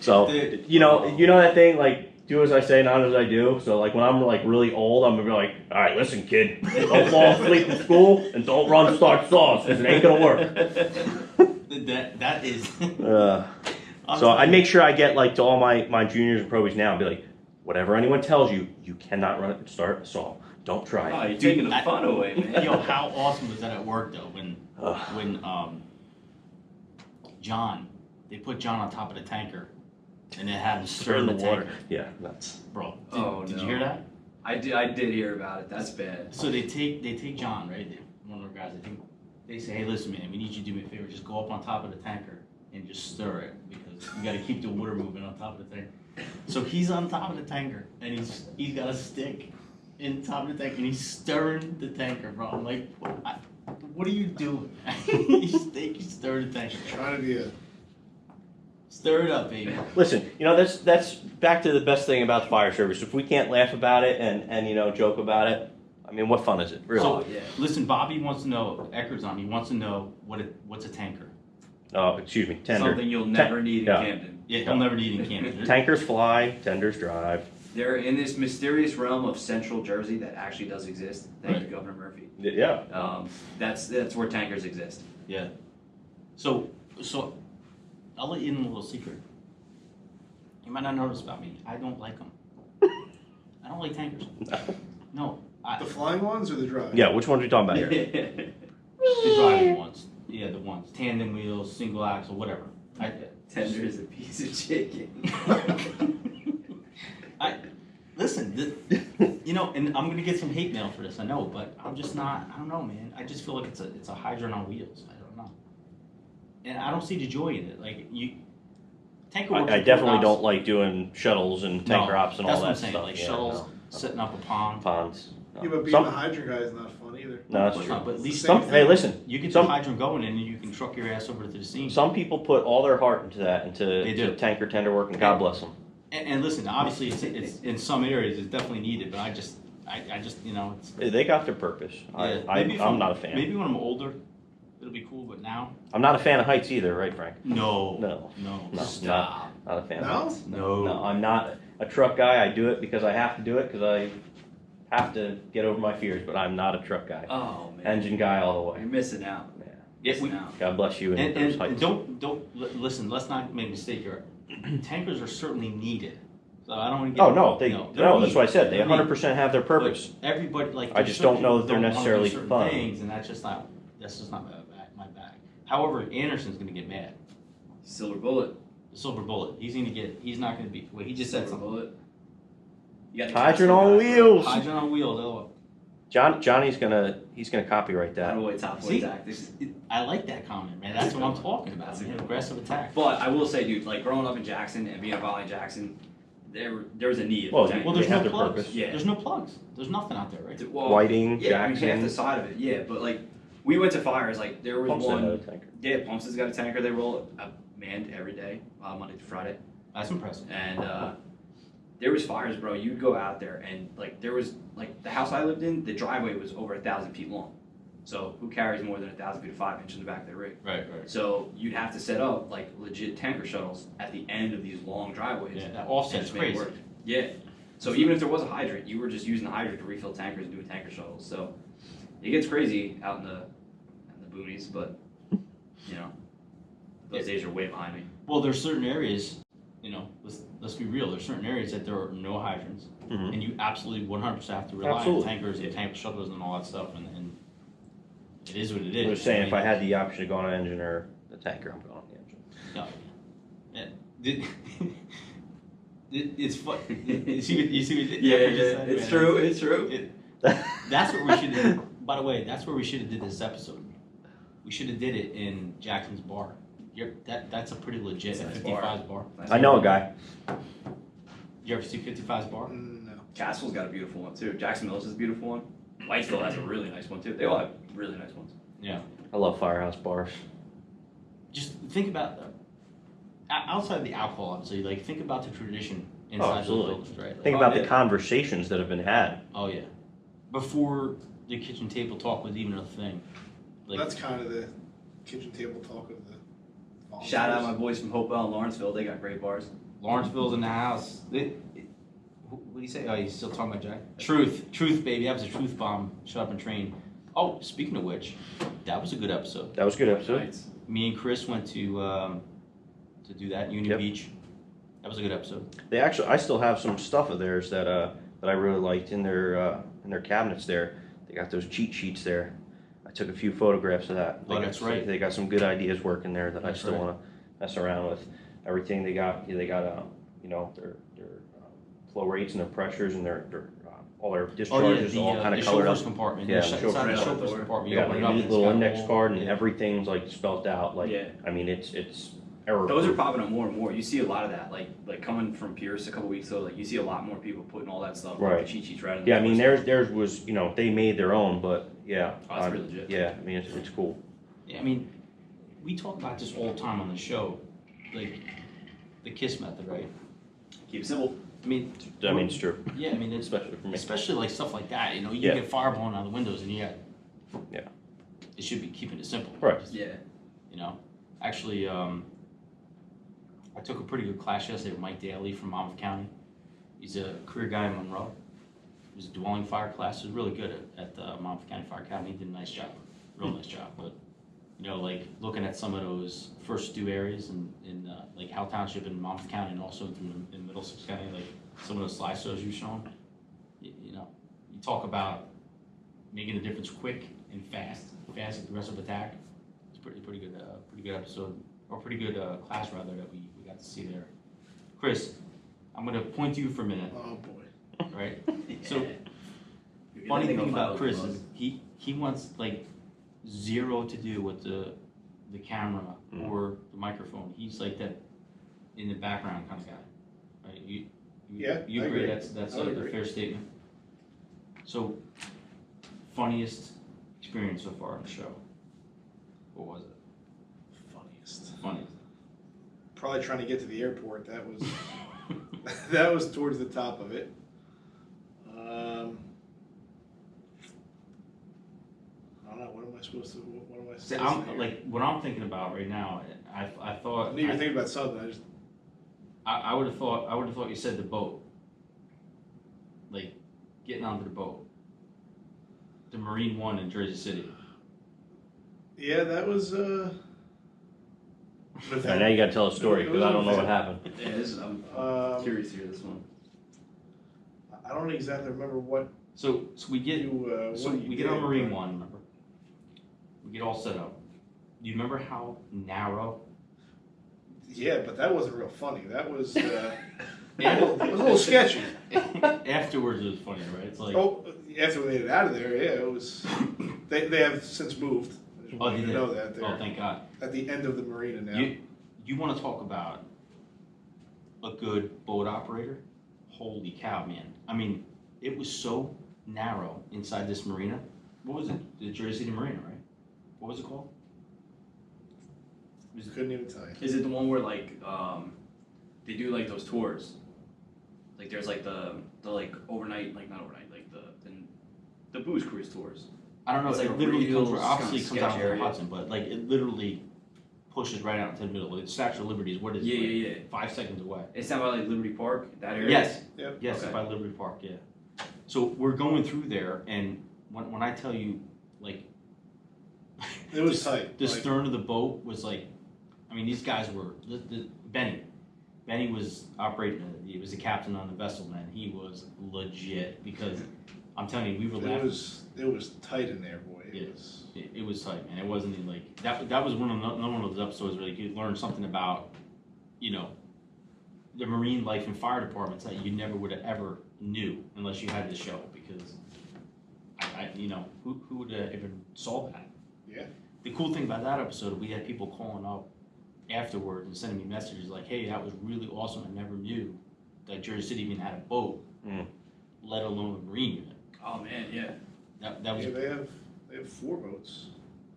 So you know that thing, like, do as I say, not as I do. So like when I'm like really old, I'm gonna be like, "All right, listen, kid, don't fall asleep in school and don't run start sauce because it ain't gonna work." That is. So I make sure I get like to all my juniors and probies now and be like, whatever anyone tells you, you cannot run it, start a saw. Don't try Oh, it. you're taking the fun away, man. Yo, how awesome was that at work though? When John, they put John on top of the tanker, and they had him stir the water. Yeah, that's. Bro, did no. you hear that? I did hear about it. That's bad. So they take John, right? One of our guys. I think they say, "Hey, listen, man, we need you to do me a favor. Just go up on top of the tanker and just stir it because you got to keep the water moving on top of the tanker." So he's on top of the tanker and he's got a stick in top of the tanker and he's stirring the tanker, bro. I'm like, what are you doing? He's stirring the tanker. Trying to be a. Stir it up, baby. Listen, that's back to the best thing about the fire service. If we can't laugh about it and joke about it, I mean, what fun is it, really? So, yeah. listen, Bobby wants to know, Eckert's on, he wants to know what's a tanker. Oh, excuse me, tender. Something you'll never need in yeah. Camden. Yeah, he'll never need in Canada. Tankers fly, tenders drive. They're in this mysterious realm of Central Jersey that actually does exist. Thank you, Governor Murphy. Yeah. That's where tankers exist. Yeah. So I'll let you in a little secret. You might not notice about me. I don't like them. I don't like tankers. No. The flying ones or the drive? Yeah, which ones are we talking about here? The driving ones. Yeah, the ones. Tandem wheels, single axle, whatever. Tender is a piece of chicken. Listen, and I'm gonna get some hate mail for this, I know, but I'm just not. I don't know, man. I just feel like it's a hydrant on wheels. I don't know, and I don't see the joy in it. Like tanker works. I definitely don't like doing shuttles and tanker ops and all that that's what I'm saying. stuff. Like Yeah, shuttles, no. setting up a pond. Ponds. No. Yeah, but being Some- a hydrant guy is not fun either. No, that's But true. at least Hey, listen. you get some- the hydrant going, and you can truck your ass over to the scene. Some people put all their heart into that, They do. into tanker tender work, and God bless them. And listen, obviously, it's in some areas it's definitely needed, but I just it's. They got their purpose. Yeah, I'm not a fan. Maybe when I'm older, it'll be cool, but now. I'm not a fan of heights either, right, Frank? No. No, Stop. Not a fan No? of heights. No. No, I'm not a truck guy. I do it because I have to do it because I have to get over my fears, but I'm not a truck guy. Oh man, Engine guy all the way. you're missing out. Yeah. Yeah, Missing out. God bless you and those And heights. listen. Let's not make a mistake here. Tankers are certainly needed. So I don't want to get. Oh no, they're that's needed. what I said. They They're 100% have their But purpose. everybody like. I there's just certain don't know that people they're don't wanna do necessarily certain fun. Things, and that's just not my bag. However, Anderson's going to get mad. Silver bullet. The silver bullet. He's not going to be. Wait, he just said Silver something. bullet. You got the Hydrant castle on guy, wheels. Hydrant on wheels. Oh. Johnny's gonna copyright that. Out of way top See, tactics. I like that comment, man. That's what I'm talking about. That's a Man. good Aggressive attack. But I will say, dude, like growing up in Jackson and being a volley in Jackson, there was a need. Well, for tankers. Well, there's They have no their plugs. purpose. Yeah. There's no plugs. There's nothing out there, right? Well, Whiting, yeah, I mean, half Jackson. the side of it, yeah. But like, we went to fires. Like there was Homestead had a one. tanker. Yeah, Pumpstead's got a tanker. They roll manned every day, Monday to Friday. That's impressive. And there was fires, bro. You'd go out there and like there was like the house I lived in, the driveway was over 1,000 feet long. So who carries more than 1,000 feet of 5 inch in the back of their rig? Right. So you'd have to set up like legit tanker shuttles at the end of these long driveways. Yeah, that and offset's just make it crazy. work. Yeah. So even if there was a hydrant, you were just using the hydrant to refill tankers and do tanker shuttles. So it gets crazy out in the boonies, but you know, those days are way behind me. Well, there's certain areas, let's be real. There's certain areas that there are no hydrants, Mhm. and you absolutely 100% have to rely Absolutely. on tankers and tank shuttles and all that stuff. And it is what it is. I was saying, if I had the option to go on an engine or the tanker, I'm going on the engine. No. Yeah. It's fun. You see what Decker just said, it's man? true. It's true. That's what we should have. By the way, that's where we should have did this episode. We should have did it in Jackson's bar. That's a pretty legit That's a nice 55's bar. Nice I know a one. guy. You ever see 55's bar? No. Castle's got a beautiful one too. Jackson Mills is a beautiful one. Whitesville has a really nice one too. They all have really nice ones. Yeah. I love firehouse bars. Just think about outside the alcohol, obviously. Like think about the tradition inside those absolutely. buildings, right? Like, Think about the conversations that have been had. oh yeah, before the kitchen table talk was even a thing. Like, That's kind of the kitchen table talk of the volunteers. Shout out my boys from Hopewell and Lawrenceville. They got great bars. Lawrenceville's in the house. What do you say? Oh, you still talking about Jack? Truth, baby. That was a truth bomb. Shut up and train. Oh, speaking of which, that was a good episode. That was a good episode. Nights. Me and Chris went to do that in Union Yep. Beach. That was a good episode. I still have some stuff of theirs that I really liked in their cabinets there. They got those cheat sheets there. I took a few photographs of that. Oh, that's right. They got some good ideas working there that That's I still right. want to mess around with. Everything they got their flow rates and their pressures and their all their discharges all kind of the colored chauffeur's up. compartment. Yeah, Inside the the chauffeur's chauffeur's door. compartment, You you got open it like up. a and it's little got index all- card and yeah. everything's like spelled out. Like Yeah. I mean it's error. Those are popping up more and more. You see a lot of that. Like coming from Pierce a couple weeks ago, like you see a lot more people putting all that stuff, like Right. the cheat sheets right in Yeah, I mean doors. theirs was they made their own, but yeah, Oh, that's pretty legit. yeah, I mean it's cool. Yeah, I mean, we talk about this all the time on the show, like the KISS method, right? Keep it simple. I mean, It's true, yeah, I mean, it's especially for me. especially like stuff like that. You know, you Yeah. get fire blown out of the windows, and Yeah. it should be keeping it simple. Right. Yeah. You know, actually, I took a pretty good class yesterday with Mike Daly from Monmouth County. He's a career guy in Monroe. It was a dwelling fire class. It was really good at the Monmouth County Fire Academy. He did a nice job, real nice job. But like looking at some of those first due areas in like Howell Township in Monmouth County, and also in Middlesex County, like some of those slideshows you've shown. You talk about making a difference quick and fast aggressive attack. It's pretty good episode, or pretty good class rather that we got to see there. Chris, I'm gonna point to you for a minute, Oh boy. right? So You're funny gonna thing think about I'll Chris follow is he wants like zero to do with the camera or the microphone. He's like that in the background kind of guy, right? Yeah, You I agree? agree. That's I would a agree. fair statement. So, funniest experience so far on the show. What was it? Funniest. Funniest. Probably trying to get to the airport. That was that was towards the top of it. I don't know. What am I supposed to? What am I See, supposed I'm to? like what I'm thinking about right now. I thought I knew you were thinking about something. I would have thought you said the boat, like getting onto the boat, the Marine One in Jersey City. Yeah, that was. And now you got to tell a story because I don't know what happened. Yeah, I'm curious to hear this one. I don't exactly remember what So we get you. so what you we get on did, Marine but- One. Remember, we get all set up. Do you remember how narrow? Yeah, but that wasn't real funny. That was. It was a little sketchy. Afterwards, it was funny, right? It's like After we made it out of there, yeah, it was. They have since moved. I just want they you to did? know that they're Oh, thank God. at the end of the marina now. You want to talk about a good boat operator? Holy cow, man! I mean, it was so narrow inside this marina. What was it? The Jersey City Marina, right? What was it called? Couldn't even tell you. Is it the one where like they do like those tours? Like there's like the like overnight, like not overnight, like the booze cruise tours. I don't know. It's It like literally real comes. Obviously, it comes sketch out of the area. Hudson, but like it literally pushes right out into the middle. The Statue of Liberty is what is it? Yeah, like, yeah. 5 seconds away. It's down by like Liberty Park, that area. Yes. Yep. Yes, Okay. by Liberty Park. Yeah. So we're going through there, and when I tell you, like, It was tight. the Like, stern of the boat was like, I mean, these guys were Benny was operating it. He was the captain on the vessel, man. He was legit because I'm telling you, we were laughing. it was tight in there, boy. Yeah. It was. It was tight, man. It wasn't even like that. That was another one of those episodes where you learn something about, the marine life and fire departments that you never would have ever knew unless you had this show. Because, who would have even saw that? Yeah. The cool thing about that episode, we had people calling up afterwards and sending me messages like, "Hey, that was really awesome. I never knew that Jersey City even had a boat, let alone a marine unit." Oh man, yeah. That was Yeah, they have 4 boats.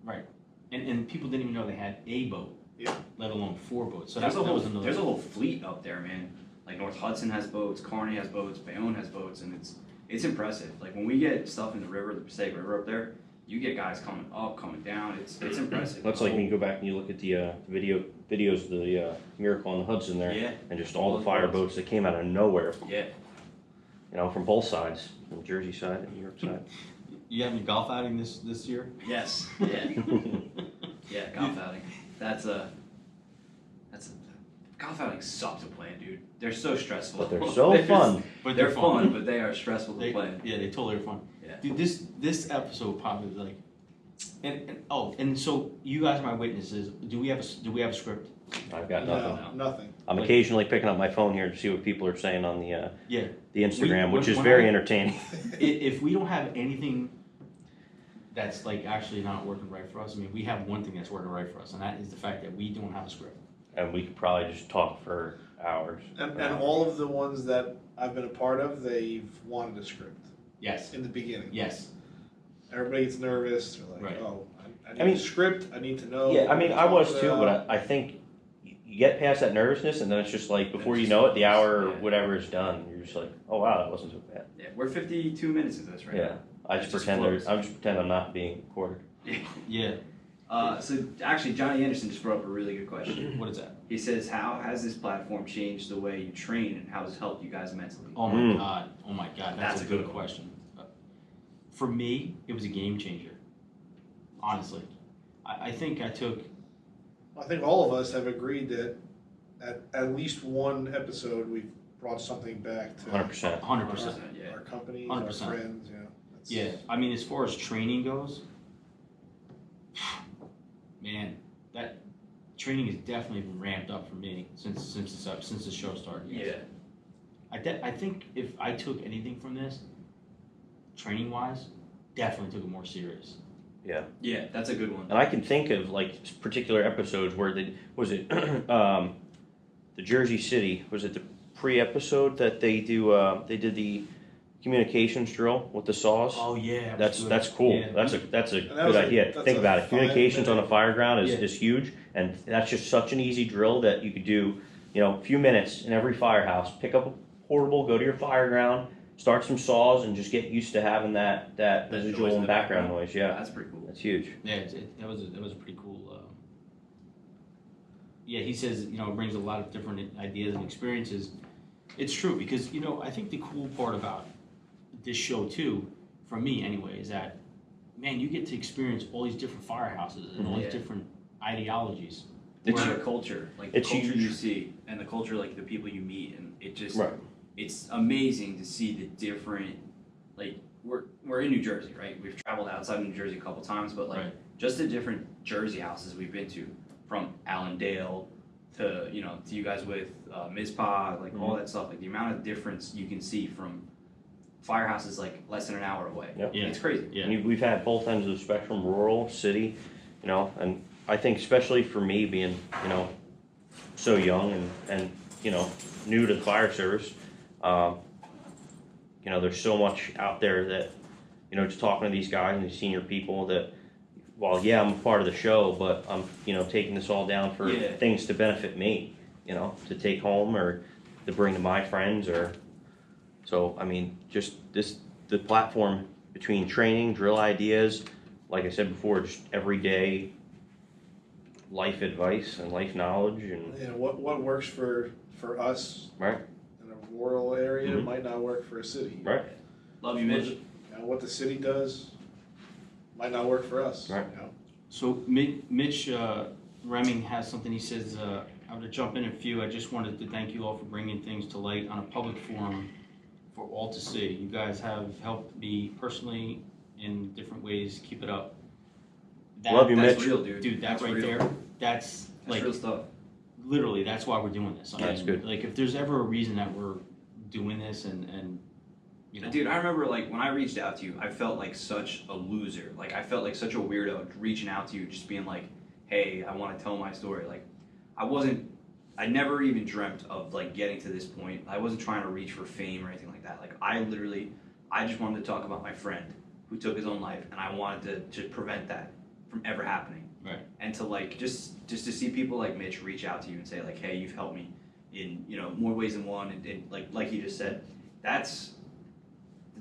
right, and people didn't even know they had a boat. Yeah. let alone 4 boats. So There's that was another. there's a whole fleet up there, man. Like North Hudson has boats, Kearney has boats, Bayonne has boats, and it's impressive. Like when we get stuff in the river, the Passaic River up there, you get guys coming up, coming down. It's impressive. That's like when you go back and you look at the videos of the Miracle on the Hudson there, Yeah. and just all the fire boats that came out of nowhere, Yeah. you know, from both sides, from the Jersey side and New York side. You have any golf outing this year? Yes. Yeah. Yeah. Golf outing. That's a golf outing sucks to plan, dude. They're so stressful. But they're so fun. But They're fun, but they are stressful to plan. Yeah, they totally are fun. Yeah. Dude, this episode probably like, and so you guys are my witnesses. Do we have a script? I've got nothing. No, nothing. I'm occasionally picking up my phone here to see what people are saying on the Yeah. Instagram, which is when very entertaining. If we don't have anything that's like actually not working right for us, I mean, we have one thing that's working right for us, and that is the fact that we don't have a script. And we could probably just talk for hours. And all of the ones that I've been a part of, they've wanted a script Yes. in the beginning. Yes. Everybody gets nervous. They're like, Right. oh, I need a script. I need to know. Yeah, I mean, I was what too, to- but I think you get past that nervousness, and then it's just like, before you know it, the hour or Yeah. whatever is done. You're just like, oh wow, that wasn't so bad. Yeah. We're 52 minutes into this right Yeah, now. I just It just pretend flows. I'm just pretend I'm not being recorded. Yeah. So actually, Johnny Anderson just brought up a really good question. What is that? He says, "How has this platform changed the way you train, and how has it helped you guys mentally?" Oh my god. Oh my god. That's a good one. question. For me, it was a game changer. Honestly, I think I took. I think all of us have agreed that at least one episode we've brought something back to 100%. 100%. Yeah. our companies, 100%. our friends. You know, that's- Yeah, I mean, as far as training goes, man, that training has definitely been ramped up for me since the show started. Yeah. I think if I took anything from this, training wise, definitely took it more serious. Yeah. Yeah, that's a good one. And I can think of like particular episodes where the Jersey City, was it the pre-episode that they did the communications drill with the saws? Oh yeah, That's cool. Yeah. That's a And that good was idea. that's Think a about it. Communications on a 5-minute fire ground Yeah. is huge, and that's just such an easy drill that you could do, you know, a few minutes in every firehouse. Pick up a portable, go to your fire ground, start some saws, and just get used to having that residual noise in and the background background. noise. Yeah, That's pretty cool. that's huge. Yeah, that was a pretty cool. Yeah, he says, you know, it brings a lot of different ideas and experiences. It's true because, you know, I think the cool part about this show too, for me anyway, is that, man, you get to experience all these different firehouses and all these Yeah. different ideologies. It's Where- your culture, like the It's culture huge. you see, and the culture, like the people you meet, and it just, Right. it's amazing to see the different, like we're in New Jersey, right? We've traveled outside of New Jersey a couple times, but like Right. just the different Jersey houses we've been to, from Allendale to to you guys with Mizpah, like all that stuff, like the amount of difference you can see from firehouses like less than an hour away. Yep. Yeah. It's crazy. Yeah. And we've had both ends of the spectrum, rural, city, you know, and I think especially for me being, you know, so young and you know, new to the fire service, you know, there's so much out there that, you know, just talking to these guys and these senior people that, while yeah, I'm a part of the show, but I'm, you know, taking this all down for Yeah. things to benefit me, you know, to take home or to bring to my friends or, so, I mean, just the platform between training, drill ideas, like I said before, just everyday life advice and life knowledge and, You know, what works for us right, in a rural area Mhm. might not work for a city. right, Love you, Mitch. You know, what the city does might not work for us. Right. You know? So Mitch Remming has something. He says, "I'm going to jump in a few. I just wanted to thank you all for bringing things to light on a public forum for all to see. You guys have helped me personally in different ways. Keep it up." Love you, That's Mitch. real, dude. Dude, that That's right real. there, that's That's like real stuff. literally that's why we're doing this. I That's mean, good. Like if there's ever a reason that we're doing this and you know, Dude, I remember like when I reached out to you, I felt like such a loser. Like I felt like such a weirdo reaching out to you, just being like, "Hey, I want to tell my story." Like I never even dreamt of like getting to this point. I wasn't trying to reach for fame or anything like that. Like I just wanted to talk about my friend who took his own life, and I wanted to prevent that from ever happening. Right. And to like just to see people like Mitch reach out to you and say like, hey, you've helped me in more ways than one, and like he just said, that's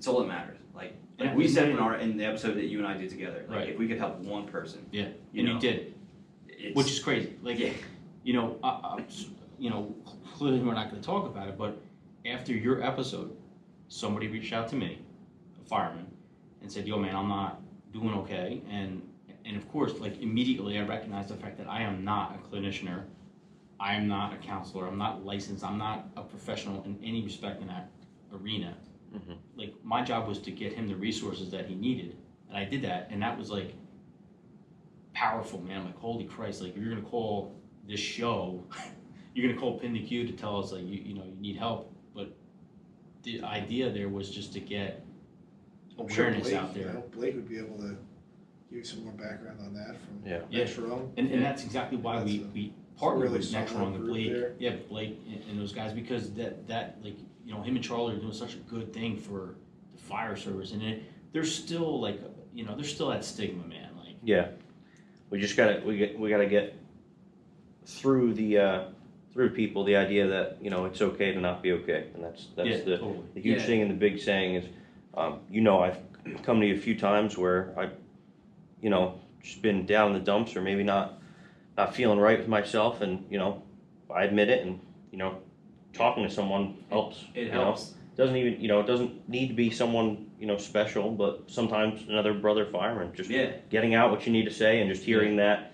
all that matters. Like we said in the episode that you and I did together, like if we could help one person, you did, which is crazy. Like clearly we're not going to talk about it, but after your episode, somebody reached out to me, a fireman, and said, yo man, I'm not doing okay, and of course, like immediately I recognized the fact that I am not a clinician, I am not a counselor, I'm not licensed, I'm not a professional in any respect in that arena. Mm-hmm. Like my job was to get him the resources that he needed, and I did that, and that was like powerful, man. I'm like, holy Christ, like you're gonna call this show, you're gonna call PintheQ to tell us like you need help, but the idea there was just to get awareness out there. Blake would be able to give you some more background on that from Metro. And that's exactly why we partnered with Metro on the Blake, Blake and those guys, because that like him and Charlie are doing such a good thing for the fire service, and there's still like there's still that stigma, man. Like we just gotta get through through people the idea that it's okay to not be okay, and that's the huge thing and the big saying is I've come to you a few times where I just been down in the dumps, or maybe not feeling right with myself, and I admit it, and talking to someone helps. It helps. Doesn't even it doesn't need to be someone special, but sometimes another brother fireman, just getting out what you need to say, and just hearing that,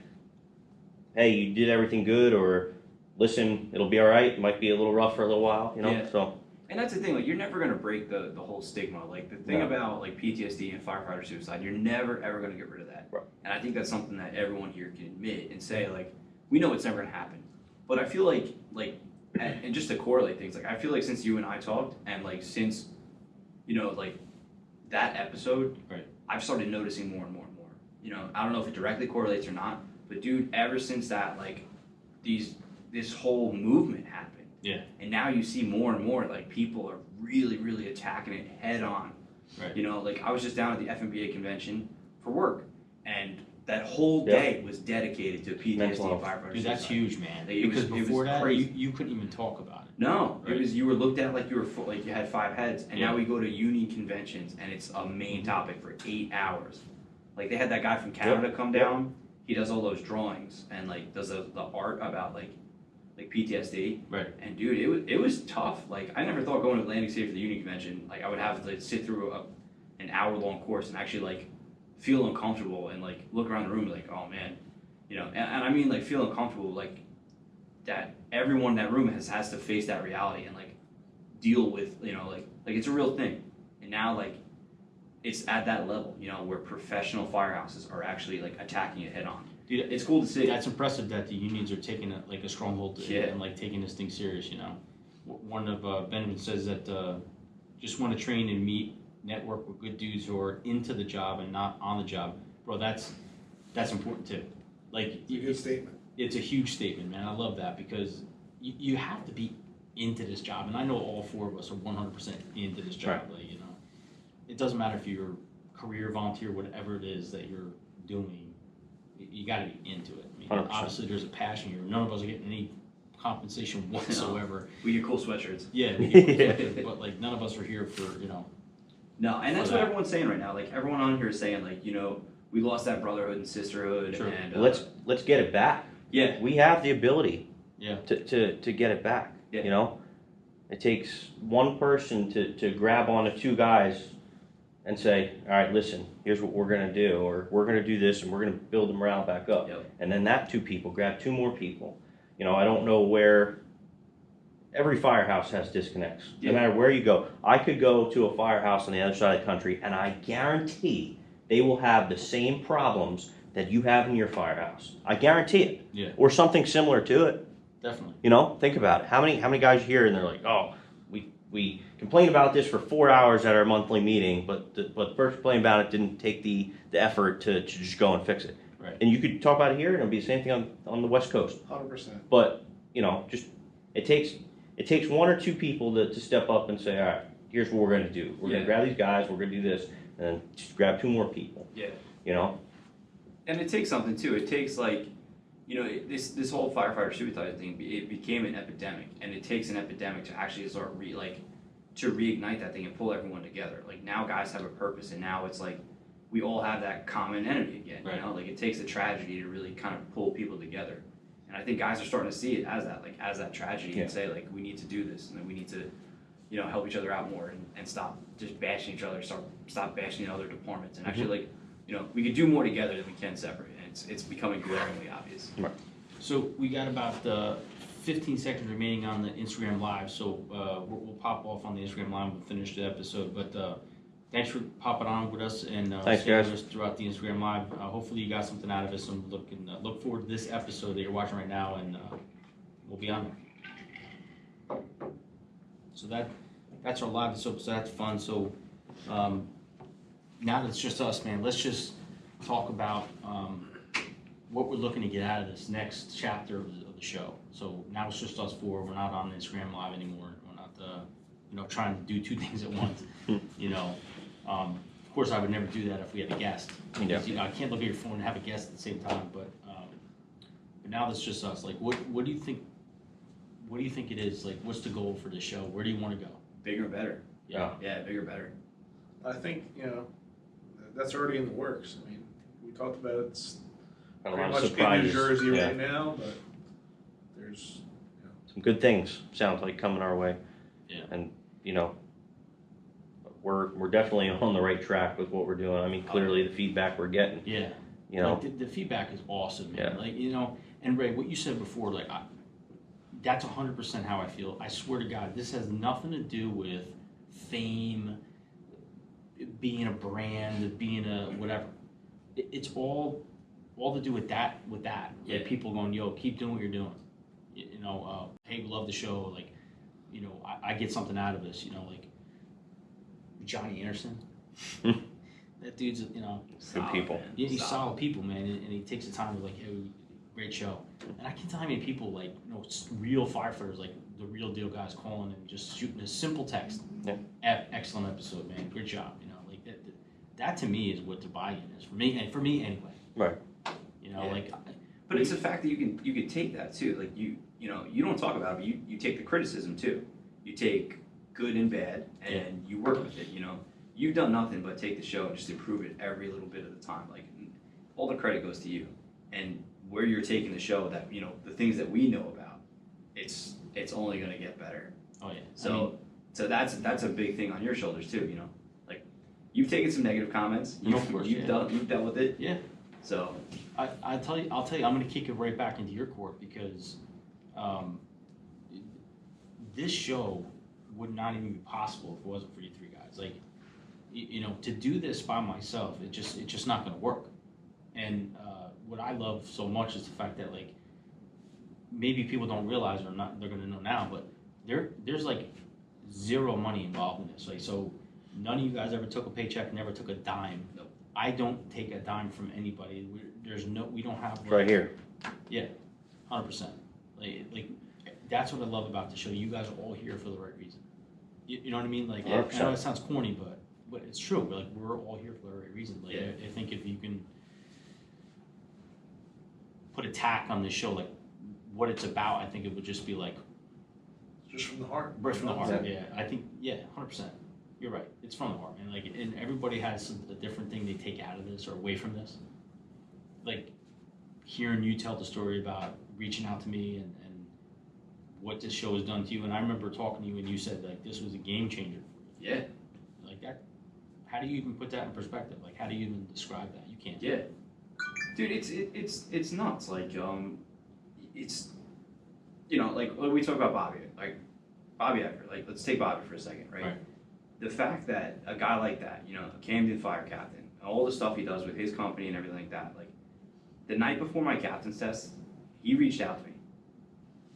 hey, you did everything good, or listen, it'll be all right. It might be a little rough for a little while, So. And that's the thing, like you're never gonna break the whole stigma. Like the thing about like PTSD and firefighter suicide, you're never ever gonna get rid of that. Right. And I think that's something that everyone here can admit and say, like, we know it's never gonna happen. But I feel like and just to correlate things, like I feel like since you and I talked, and like since like that episode, I've started noticing more and more and more. I don't know if it directly correlates or not, but dude, ever since that, like this whole movement happened. Yeah. And now you see more and more like people are really, really attacking it head on. Right. Like I was just down at the FMBA convention for work, and that whole day was dedicated to PTSD and firefighters. Dude, that's huge, man. Because before that, you couldn't even talk about it. No, it was you were looked at like you had 5 heads, and now we go to union conventions, and it's a main topic for 8 hours. Like they had that guy from Canada come down. He does all those drawings and like does the art about like PTSD. Right. And dude, it was tough. Like I never thought going to Atlantic City for the union convention, like I would have to sit through an hour-long course and actually like feel uncomfortable and like look around the room like, oh man, and I mean like feel uncomfortable, like that everyone in that room has to face that reality and like deal with, like it's a real thing. And now like it's at that level, where professional firehouses are actually like attacking it head on. Dude, it's cool to see. That's impressive that the unions are taking a stronghold and like taking this thing serious. One of Benjamin says that just want to train and network with good dudes who are into the job and not on the job, bro. That's important too. Like it's a good statement. It's a huge statement, man. I love that because you have to be into this job, and I know all 4 of us are 100% into this job. Right. Like it doesn't matter if you're career, volunteer, whatever it is that you're doing. You got to be into it. I mean, obviously, there's a passion here. None of us are getting any compensation whatsoever. No. We get cool sweatshirts. Yeah, we get cool sweatshirts, but like none of us are here for No, and that's what everyone's saying right now. Like everyone on here is saying, like we lost that brotherhood and sisterhood. Sure. And let's get it back. Yeah, we have the ability. Yeah. To get it back. Yeah. It takes one person to grab onto 2 guys and say, all right, listen, here's what we're going to do, or we're going to do this, and we're going to build the morale back up. Yep. And then that 2 people grab 2 more people. I don't know where every firehouse has disconnects. No matter where you go. I could go to a firehouse on the other side of the country, and I guarantee they will have the same problems that you have in your firehouse. I guarantee it. Yeah. Or something similar to it. Definitely. Think about it. How many guys here and they're like, oh, we complained about this for 4 hours at our monthly meeting, but the person complaining about it didn't take the effort to just go and fix it. Right. And you could talk about it here, and it'll be the same thing on the West Coast. 100%. But just it takes 1 or 2 people to step up and say, all right, here's what we're going to do. We're going to grab these guys. We're going to do this, and then just grab 2 more people. Yeah. And it takes something too. It takes like, this whole firefighter suicide thing. It became an epidemic, and it takes an epidemic to actually start to reignite that thing and pull everyone together. Like now, guys have a purpose, and now it's like we all have that common enemy again. Right. You know, like it takes a tragedy to really kind of pull people together. And I think guys are starting to see it as that tragedy and say like we need to do this, and then we need to, help each other out more and stop just bashing each other, stop bashing other departments, and actually we could do more together than we can separate. And it's becoming glaringly obvious. Right. So we got about 15 seconds remaining on the Instagram Live, so we'll pop off on the Instagram Live and we'll finish the episode. But thanks for popping on with us and thanks, staying guys. with us throughout the Instagram Live. Hopefully you got something out of this, and look forward to this episode that you're watching right now, and we'll be on there. So that's our live episode, so that's fun. So now that it's just us, man, let's just talk about what we're looking to get out of this next chapter of the show. So now it's just us four. We're not on Instagram Live anymore. We're not, trying to do two things at once. Of course, I would never do that if we had a guest. Because, I can't look at your phone and have a guest at the same time. But now it's just us. Like, what do you think? What do you think it is? Like, what's the goal for the show? Where do you want to go? Bigger and better. Yeah. Yeah, bigger, better. I think, that's already in the works. I mean, we talked about it. It's A pretty lot of much in New surprises. Jersey Yeah. right now, but there's, Some good things sounds like coming our way. Yeah. And we're definitely on the right track with what we're doing. I mean, clearly the feedback we're getting. Yeah. Like the feedback is awesome, man. Yeah. Like, and Ray, what you said before, like, that's 100% how I feel. I swear to God, this has nothing to do with fame, being a brand, being a whatever. It's all to do with that. Yeah. Like people going, yo, keep doing what you're doing. Hey, we love the show. Like, I get something out of this. Like Johnny Anderson. That dude's, Good people. Man. he's solid people, man, and he takes the time to like, hey, great show. And I can't tell how many people like, real firefighters, like the real deal guys calling and just shooting a simple text. Yeah. Excellent episode, man. Good job. Like that to me is what the buy-in is for me, and for me anyway. Right. Like. But it's the fact that you can take that too. Like you don't talk about it, but you take the criticism too. You take good and bad, and you work with it. You've done nothing but take the show and just improve it every little bit of the time. Like all the credit goes to you, and where you're taking the show, that the things that we know about, it's only going to get better. Oh yeah. So that's a big thing on your shoulders too. Like you've taken some negative comments. Of course, you've dealt with it. Yeah. So I'll tell you, I'm going to kick it right back into your court because this show would not even be possible if it wasn't for you three guys. Like, to do this by myself, it's just not going to work. And what I love so much is the fact that like maybe people don't realize or not, they're going to know now, but there's like zero money involved in this. Like, so none of you guys ever took a paycheck, never took a dime. Nope. I don't take a dime from anybody. We don't have like, Right here. Yeah, 100%. Like that's what I love about the show. You guys are all here for the right reason. You know what I mean? Like, I know it sounds corny, but it's true. We're all here for the right reason. Like, Yeah. I think if you can put a tack on this show, like what it's about, I think it would just be like just from the heart. right from the heart. Yeah. Yeah, I think 100%. You're right. It's from the heart, man. Like, and everybody has a different thing they take out of this or away from this. Like hearing you tell the story about reaching out to me and what this show has done to you, and I remember talking to you and you said like this was a game changer for you. yeah. Like that. How do you even put that in perspective? Like, how do you even describe that? You can't. Yeah, dude, it's nuts. Like, it's like when we talk about Bobby, like Bobby Ecker. Like, let's take Bobby for a second, right? The fact that a guy like that, a Camden fire captain, and all the stuff he does with his company and everything like that, like the night before my captain's test, he reached out to me.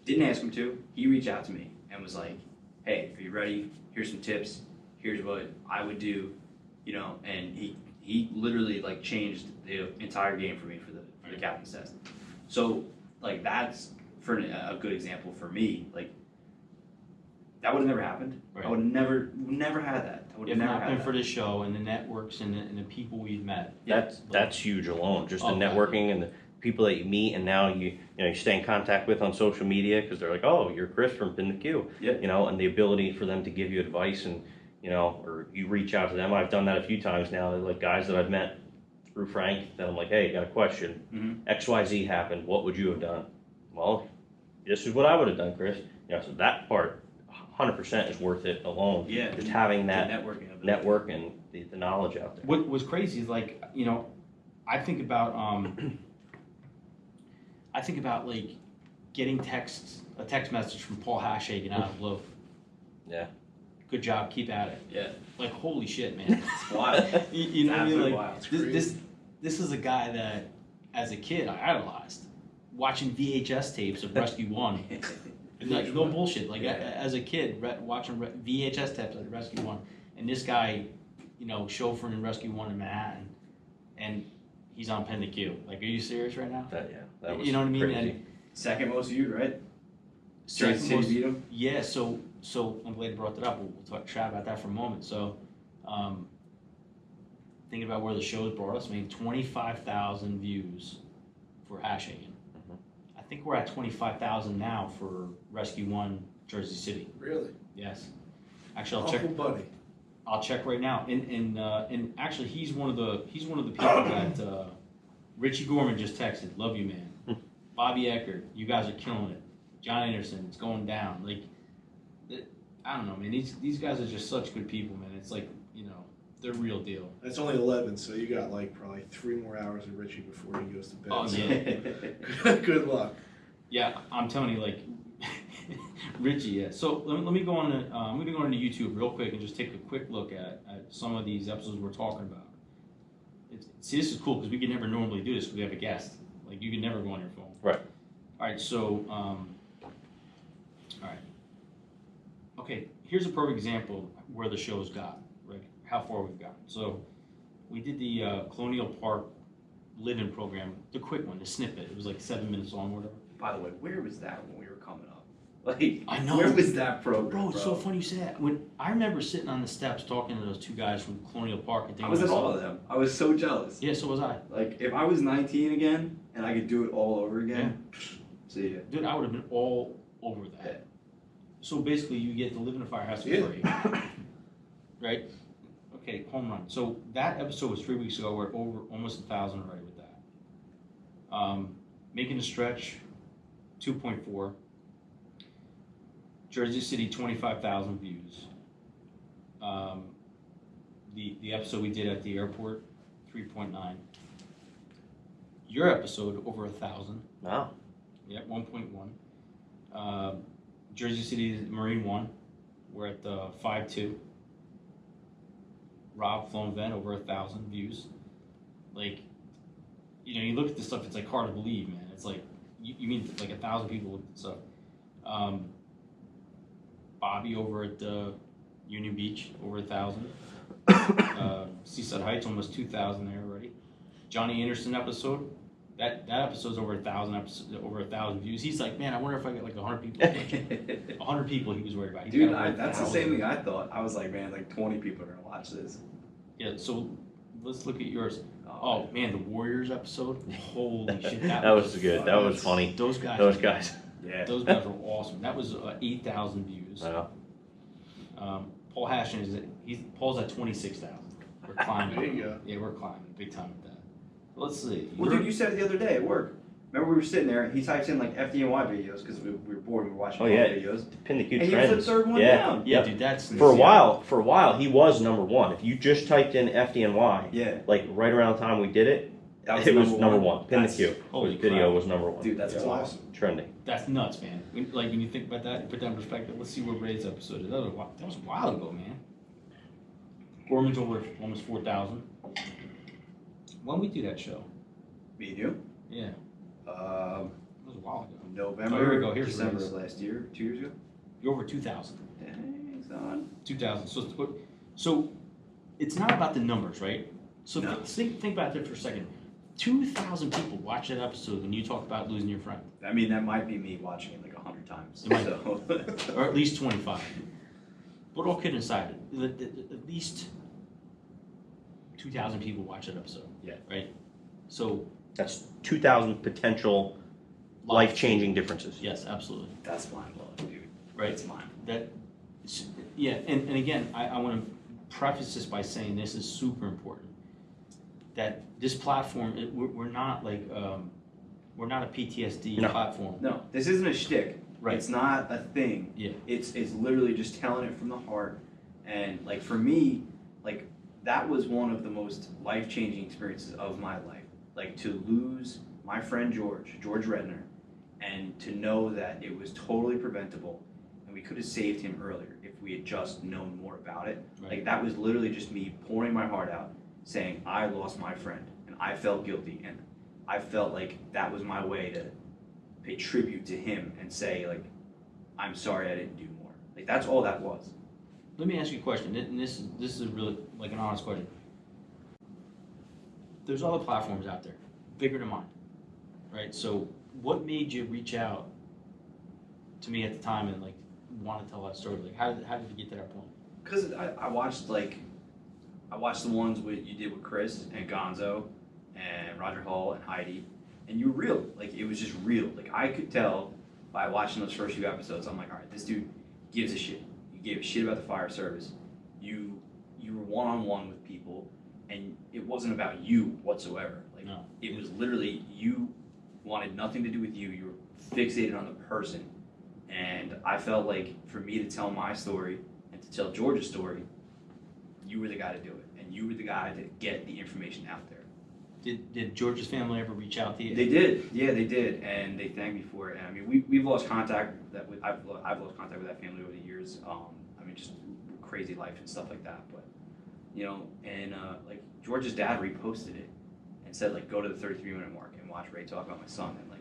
Didn't ask him to. He reached out to me and was like, "Hey, are you ready? Here's some tips. Here's what I would do." And he literally like changed the entire game for me for the captain's test. So like that's for a good example for me. Like that would have never happened. Right. I would never had that. I would If have never not had been that. for this show and the networks and the people we've met. That's huge alone. Just the Oh, God. networking and the people that you meet, and now you stay in contact with on social media because they're like, oh, you're Chris from PintheQ. Yeah. And the ability for them to give you advice and or you reach out to them. I've done that a few times now. They're like guys that I've met through Frank that I'm like, hey, got a question. Mm-hmm. XYZ happened. What would you have done? Well, this is what I would have done, Chris. So that part, 100% is worth it alone. Yeah. Just having The that networking of it. network and the knowledge out there. What was crazy is like, I think about like getting a text message from Paul Hashagen out of the blue. Yeah. Good job, keep at it. Yeah. Like, holy shit, man. It's wild. you know what I mean? Absolutely Like, wild. It's this is a guy that, as a kid, I idolized. Watching VHS tapes of Rescue One. Like, no bullshit. Like, as a kid, watching VHS tapes of Rescue One. And this guy, chauffeuring in Rescue One in Manhattan. And he's on PintheQ. Like, are you serious right now? That was You know what I mean? crazy. And Second most viewed, right? second City most- beat 'em. Yeah, so I'm glad you brought that up. We'll chat about that for a moment. So, thinking about where the show's brought us, 25,000 views for Hashagen. I think we're at 25,000 now for Rescue One Jersey City. Really? Yes. Actually, Awful buddy. I'll check right now. And actually, he's one of the people that Richie Gorman just texted. Love you, man. Bobby Eckert, you guys are killing it. John Anderson, it's going down. Like, I don't know, man. These guys are just such good people, man. It's like, they're real deal. It's only 11, so you got like probably 3 more hours of Richie before he goes to bed. Oh, so yeah. good luck. Yeah, I'm telling you, like, Richie, yeah. So let me go on to, I'm going to go into YouTube real quick and just take a quick look at some of these episodes we're talking about. See, this is cool because we can never normally do this because we have a guest. Like, you can never go on your phone. Right. All right, so, all right. Okay, here's a perfect example where the show's got, right? How far we've gotten. So, we did the Colonial Park live-in program, the quick one, the snippet. It was like 7 minutes long or whatever. By the way, where was that when we were coming up? Like, I know. Where was that program, Bro, it's so funny you say that. When I remember sitting on the steps talking to those 2 guys from Colonial Park and I thinking was to at all myself, of them. I was so jealous. yeah, so was I. Like, if I was 19 again and I could do it all over again, see ya. Dude, I would have been all over that. Yeah. So basically, you get to live in a firehouse for Yeah. free, right? Okay, home run. So that episode was 3 weeks ago. We're over almost 1,000 already with that. Making a stretch, 2.4. Jersey City, 25,000 views. The episode we did at the airport, 3.9. Your episode, over 1,000. Wow. Yeah, 1.1. Jersey City Marine One, we're at 5.2. Rob Flown Event, over 1,000 views. Like, you look at this stuff, it's like hard to believe, man. It's like, you mean like 1,000 people look at this stuff. Bobby over at Union Beach, over 1,000. Seaside Heights, almost 2,000 there already. Johnny Anderson episode, that episode's over 1,000 views. He's like, man, I wonder if I get like 100 people. 100 people he was worried about. He's Dude, got over that's the 1,000. same thing I thought. I was like, man, like 20 people are going to watch this. Yeah, so let's look at yours. Oh man, the Warriors episode. Holy shit, That was good. That was funny. Those guys. Those guys. Yeah. Those guys were awesome. That was 8,000 views. Wow. Paul Hashin Paul's at 26,000. We're climbing. There you go. Yeah, we're climbing big time with that. Let's see. Well, dude, you said it the other day at work. Remember we were sitting there, he types in like FDNY videos because we were bored, we were watching Oh, yeah. videos. PintheQ And he was the Trends. third one Yeah. down. Yeah, Yep. dude, that's For a while, he was number 1. If you just typed in FDNY, Yeah. like right around the time we did it, That it was number 1. That's- PintheQ holy video crap. was number 1. Dude, that's That's wild. awesome. Trending. That's nuts, man. When you think about that, put that in perspective. Let's see what Ray's episode is. That was a while ago, man. Gorman's over almost 4,000. When we do that show? Me and you? Yeah, Um, it was a while ago. November, Oh, here we go. Here's December Ray's. of last year, 2 years ago. You're over 2,000. Dang, son. 2,000. So it's not about the numbers, right? So No. think about that for a second. 2,000 people watch that episode when you talk about losing your friend. I mean, that might be me watching it like 100 times. It might So. Or at least 25. But all kidding aside, at least 2,000 people watch that episode. Yeah. Right? So, That's 2,000 potential life-changing differences. yes, absolutely. That's mind-blowing, dude. Right? It's mind. Yeah, and again, I want to preface this by saying this is super important. That this platform, we're not like, we're not a PTSD No. platform. No, this isn't a shtick. Right. It's not a thing. Yeah. It's literally just telling it from the heart. And like for me, like that was one of the most life-changing experiences of my life. Like to lose my friend George Redner, and to know that it was totally preventable and we could have saved him earlier if we had just known more about it. Right. Like that was literally just me pouring my heart out, saying I lost my friend and I felt guilty, and I felt like that was my way to pay tribute to him and say like, I'm sorry I didn't do more. Like that's all that was. Let me ask you a question, and this is really like an honest question. There's other platforms out there, bigger than mine, right? So what made you reach out to me at the time and like want to tell that story? Like how did you get to that point? Because I watched the ones you did with Chris and Gonzo and Roger Hall and Heidi, and you were real. Like it was just real. Like I could tell by watching those first few episodes. I'm like, all right, this dude gives a shit. You gave a shit about the fire service. You were one-on-one with people, and it wasn't about you whatsoever. Like No. it was literally you wanted nothing to do with you. You were fixated on the person, and I felt like for me to tell my story and to tell George's story, you were the guy to do it, and you were the guy to get the information out there. Did George's family ever reach out to you? They did, yeah, they did, and they thanked me for it. And I mean, we've lost contact. I've lost contact with that family over the years. I mean, just crazy life and stuff like that. But you know, and like George's dad reposted it and said like, go to the 33-minute mark and watch Ray talk about my son, and like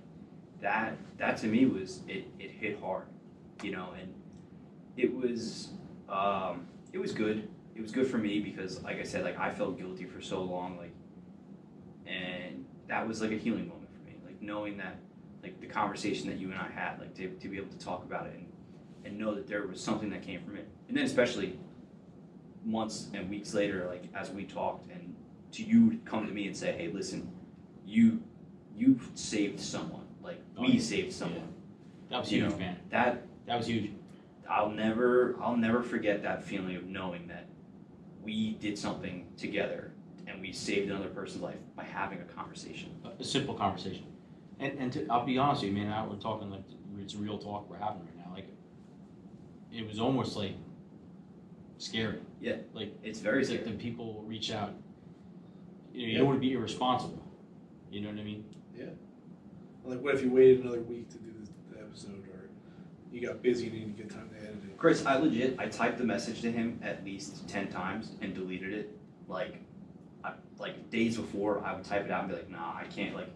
that to me was it hit hard, you know, and it was good. It was good for me because, like I said, like I felt guilty for so long, like. And that was like a healing moment for me, like knowing that, like the conversation that you and I had, like to be able to talk about it and know that there was something that came from it. And then especially months and weeks later, like as we talked, and to you come to me and say, hey, listen, you saved someone, like we saved someone. Yeah. That was huge, man. That was huge. I'll never forget that feeling of knowing that we did something together and we saved another person's life by having a conversation. A simple conversation. And I'll be honest with you, man, we're talking like it's real talk we're having right now. Like it was almost like scary. Yeah, like it's very scary. Like the people reach out. You don't want to be irresponsible. You know what I mean? Yeah. Like, what if you waited another week to do the episode, or you got busy and you didn't get time to edit it? Chris, I typed the message to him at least 10 times and deleted it. Like days before, I would type it out and be like, nah, I can't. Like,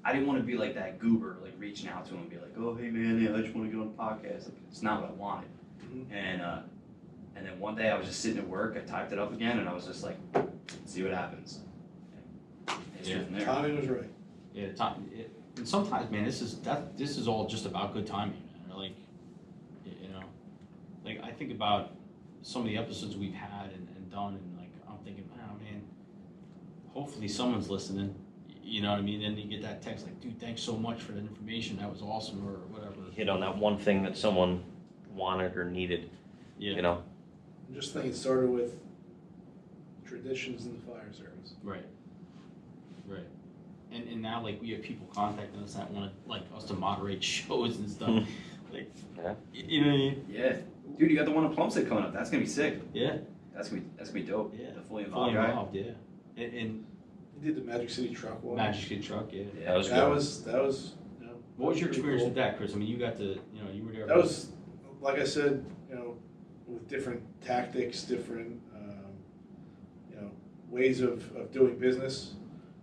I didn't want to be like that goober, like reaching out to him and be like, oh, hey man, yeah, I just want to get on the podcast. Like, it's not what I wanted. Mm-hmm. And then one day I was just sitting at work, I typed it up again, and I was just like, see what happens. And it's Yeah. from there. Timing was right. Yeah, and sometimes, man, this is all just about good timing, man. Like, you know, like I think about some of the episodes we've had and done, and like I'm thinking, oh man, hopefully someone's listening. You know what I mean? And you get that text like, dude, thanks so much for that information. That was awesome, or whatever. Hit on that one thing that someone wanted or needed. Yeah. You know. I'm just thinking it started with traditions in the fire service. Right. Right. And now like we have people contacting us that want to, like us to moderate shows and stuff. Like, Yeah. you know what I mean? Yeah. Dude, you got the one in Plumstead coming up. That's going to be sick. Yeah. That's gonna be dope. Yeah. The fully involved guy. yeah. And You did the Magic City truck one. Magic Kid Truck, yeah. Yeah. That was That good. was you know, What was your pretty experience cool. with that, Chris? I mean, you got to, you know, you were there. That was, like I said, you know, with different tactics, different, you know, ways of doing business.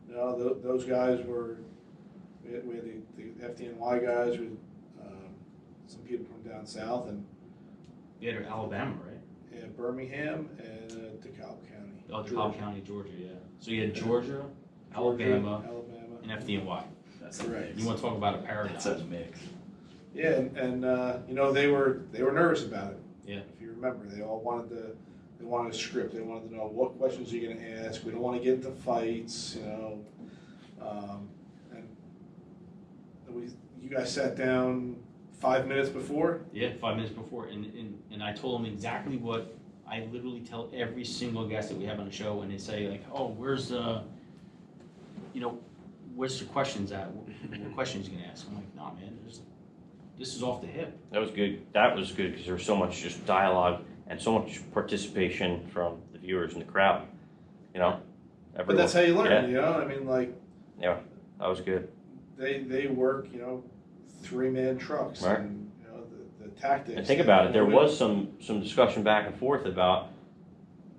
You know, those guys were, we had the FDNY guys with some people from down south, and You had Alabama, right? yeah, Birmingham and DeKalb County. Oh, DeKalb County, Georgia, yeah. So you had Georgia, Georgia, Alabama, Alabama, in FDNY. That's Correct. You want to talk about a paradigm? That's a mix. Yeah, and you know, they were nervous about it. Yeah. If you remember, they wanted a script. They wanted to know what questions you're going to ask. We don't want to get into fights, you know. And you guys sat down 5 minutes before. Yeah, 5 minutes before, and I told them exactly what I literally tell every single guest that we have on the show, and they say like, "Oh, where's where's your questions at? What questions you gonna ask?" I'm like, "No, man, this is off the hip." That was good. That was good because there was so much just dialogue and so much participation from the viewers and the crowd. You know, But that's how you learn, Yeah. you know. I mean, like Yeah, that was good. they work, you know, 3-man trucks, Right. and you know the tactics. And think about it. There And was some discussion back and forth about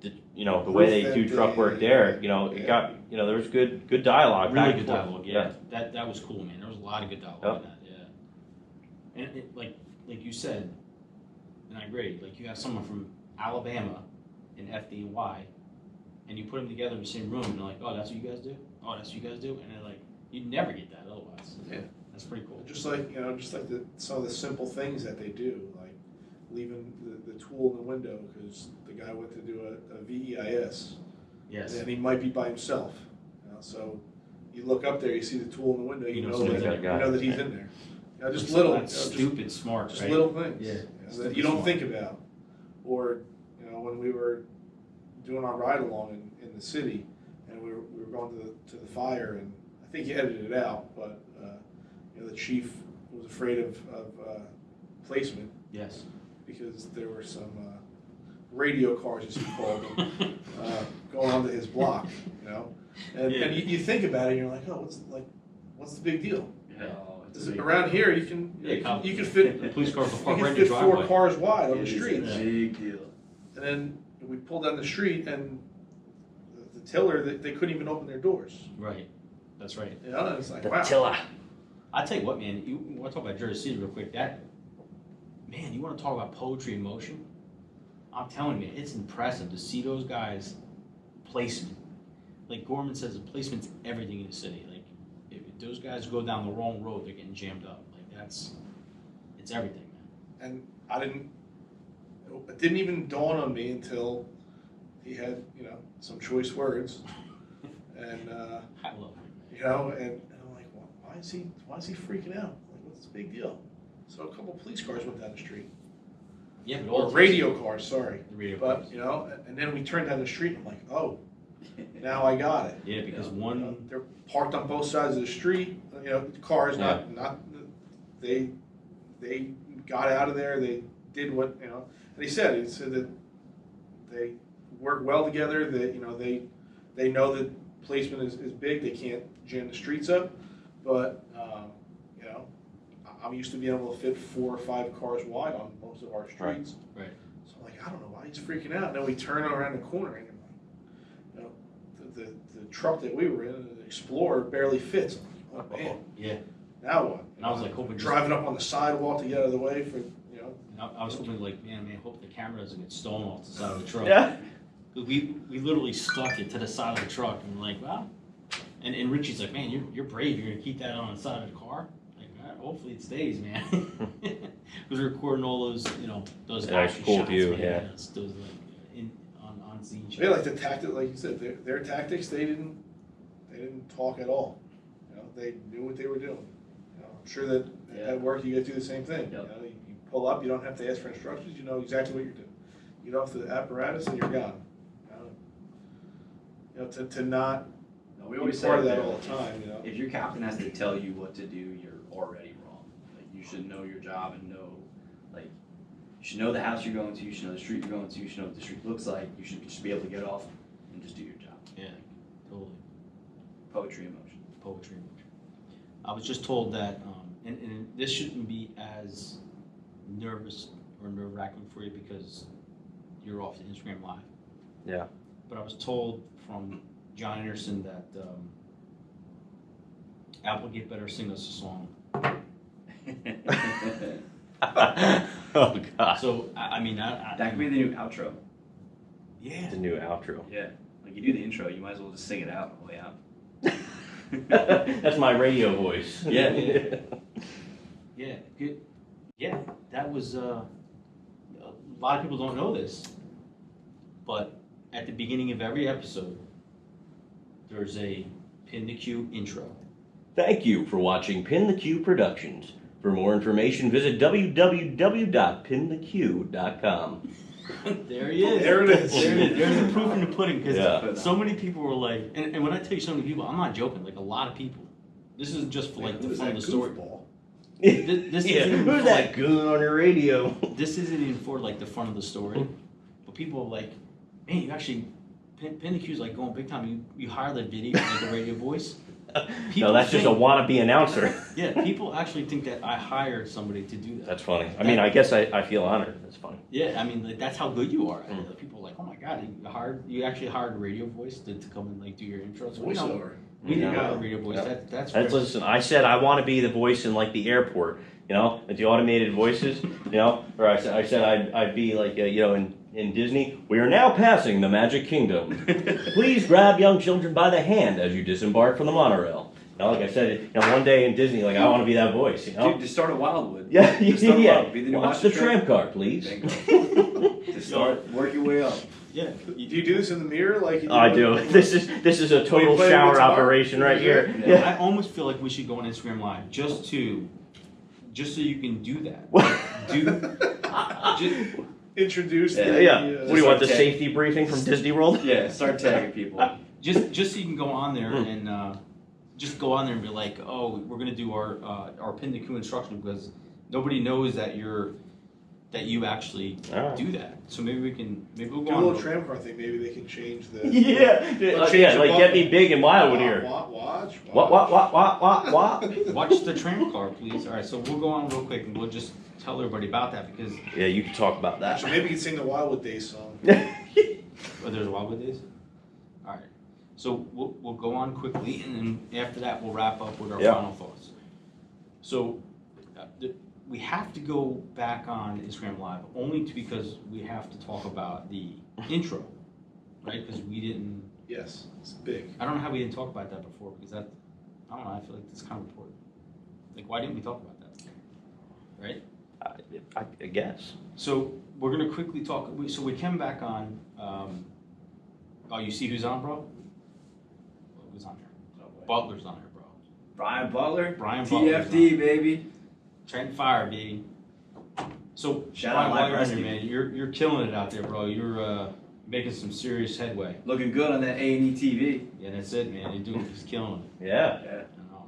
the way they do truck work there. You know, it Yeah. got there was good dialogue. Really back good and forth. dialogue. Yeah, that was cool, man. There was a lot of good dialogue in that. Yeah, and like you said, and I agree. Like you have someone from Alabama in FDNY, and you put them together in the same room, and they're like, "Oh, that's what you guys do. Oh, that's what you guys do," and they're like, "You'd never get that otherwise." Yeah. That's pretty cool. Just like some of the simple things that they do, like leaving the tool in the window because the guy went to do a VEIS, Yes. and he might be by himself. You know, so you look up there, you see the tool in the window, you You know know someone's that got a guy. he's in there. You know, just That's little, that's stupid smart, just right? little things. Yeah. you know, Stupid that you don't smart. think about. Or when we were doing our ride along in the city, and we were going to the fire, and I think you edited it out, but the chief was afraid of placement Yes. because there were some radio cars, as he called them, going onto his block, you know. And you think about it, and you're like, oh, what's the big deal? Yeah. Around here, you can fit The police car will you park can right in the fit 4 driveway. cars wide on the It is a streets. big deal. And then we pulled down the street, and the tiller, they couldn't even open their doors. Right. That's right. You know, and it's like, The wow. tiller. I tell you what, man. You want to talk about Jersey City real quick? You want to talk about poetry in motion? I'm telling you, it's impressive to see those guys placement. Like Gorman says, the placement's everything in the city. Like if those guys go down the wrong road, they're getting jammed up. Like it's everything, man. And it didn't even dawn on me until he had, some choice words. And, I love it. and I'm like, well, why is he freaking out? Like, what's the big deal? So a couple police cars went down the street. Yeah, but Or all radio cars, sorry. the radio But, cars. and then we turned down the street, and I'm like, oh, now I got it. Yeah, because one. They're parked on both sides of the street, cars, not, they got out of there, they did what, and he said that they work well together, that, they know that placement is big, they can't jam the streets up, but, I'm used to being able to fit 4 or 5 cars wide on most of our streets. Right. So I'm like, I don't know why he's freaking out. And then we turn around the corner, and the truck that we were in, the Explorer, barely fits. I'm like, oh man, Yeah. now what? And I was like, hoping driving up on the sidewalk to get out of the way for, And I was hoping, like, man, hope the camera doesn't get stolen off the side of the truck. Yeah. 'Cause we literally stuck it to the side of the truck, and we're like, wow. And Richie's like, man, you're brave. You're gonna keep that on the side of the car. Like, hopefully it stays, man. Because we're recording all those, those Yeah, action cool shots, view, man. yeah. Those like on scene shots. Yeah, like the tactic, like you said, their tactics, they didn't talk at all. They knew what they were doing. I'm sure that at work you guys do the same thing. Yep. You pull up, you don't have to ask for instructions. You know exactly what you're doing. You get off the apparatus and you're gone. To not No, we be always say part of that that all the time. if your captain has to tell you what to do, you're already wrong. Like you should know your job and know, like, you should know the house you're going to, you should know the street you're going to, you should know what the street looks like. You should just be able to get off and just do your job. Yeah, totally. Poetry in motion. Poetry. I was just told that, and this shouldn't be as nervous or nerve-wracking for you because you're off the Instagram Live. Yeah. But I was told from John Anderson that Applegate better sing us a song. Oh God. So I mean, That could be the new outro. Yeah. The new outro. Yeah. Like you do the intro, you might as well just sing it out on the way out. That's my radio voice. Yeah. Yeah, good. Yeah, that was, a lot of people don't know this, but at the beginning of every episode, there's a PintheQ intro. Thank you for watching PintheQ Productions. For more information, visit www.pintheq.com. There he is. There it is. There it is. There's the proof in the pudding, because Yeah. so many people were like, and when I tell you so many people, I'm not joking, like a lot of people. This isn't just for like the Who's fun of that the story. goofball? This Yeah, isn't even who's for, that like, goon on the radio? this isn't even for like the fun of the story, but people are like, man, you actually, PintheQ's like going big time. You hire the video, like the radio voice. No, that's just a wannabe announcer. Yeah, people actually think that I hired somebody to do that. That's funny. I mean, I guess I feel honored. That's funny. Yeah, I mean, like, that's how good you are. And people are like, oh my god, you actually hired a radio voice to come and like do your intro. So Voiceover. we didn't Yeah. have a radio voice. Yeah. That's Listen, I said I want to be the voice in like the airport, you know, with the automated voices, you know, or I said I'd be like, you know, in Disney, we are now passing the Magic Kingdom. Please grab young children by the hand as you disembark from the monorail. You know, like I said, you know, one day in Disney, like I want to be that voice, you know. Dude, to start at Wildwood. Yeah, Just start yeah. Wildwood. Be the new Watch Master the tram car, please. Bingo. To start, work your way up. yeah. Do you do this in the mirror like you do? I do. This is a total play shower guitar? operation right here. Yeah. I almost feel like we should go on Instagram Live just so you can do that. Just, Introduce Yeah, the Yeah. What do you want? The Tag. safety briefing from Disney World? Yeah, start tagging people. just so you can go on there and just go on there and be like, oh, we're gonna do our PintheQ instruction, because nobody knows that you actually Alright. do that. So maybe we'll Do go a on. little tram car thing. Maybe they can change the. Yeah. Change Yeah, the like button. get me big in Wildwood here. Watch. What? Watch the tram car, please. All right, so we'll go on real quick and we'll just tell everybody about that, because Yeah, you can talk about that. Actually, maybe you can sing the Wildwood Days song. there's Wildwood Days. All right, so we'll go on quickly, and then after that we'll wrap up with our Yeah. final thoughts. So we have to go back on Instagram Live because we have to talk about the intro, right? Because we didn't. Yes, it's big. I don't know how we didn't talk about that before, because I don't know. I feel like that's kind of important. Like, why didn't we talk about that? Right. I guess. So we're gonna quickly talk. So we came back on. Oh, you see who's on, bro? Who's on here? Butler's on here, bro. Brian Butler. Brian Butler's TFD, baby. Trent Fire, baby. So Shout Brian, out while Live you're on here, Rescue. man, you're killing it out there, bro. You're making some serious headway. Looking good on that A&E TV. Yeah, that's it, man. You're just killing it. Yeah. Yeah. I know.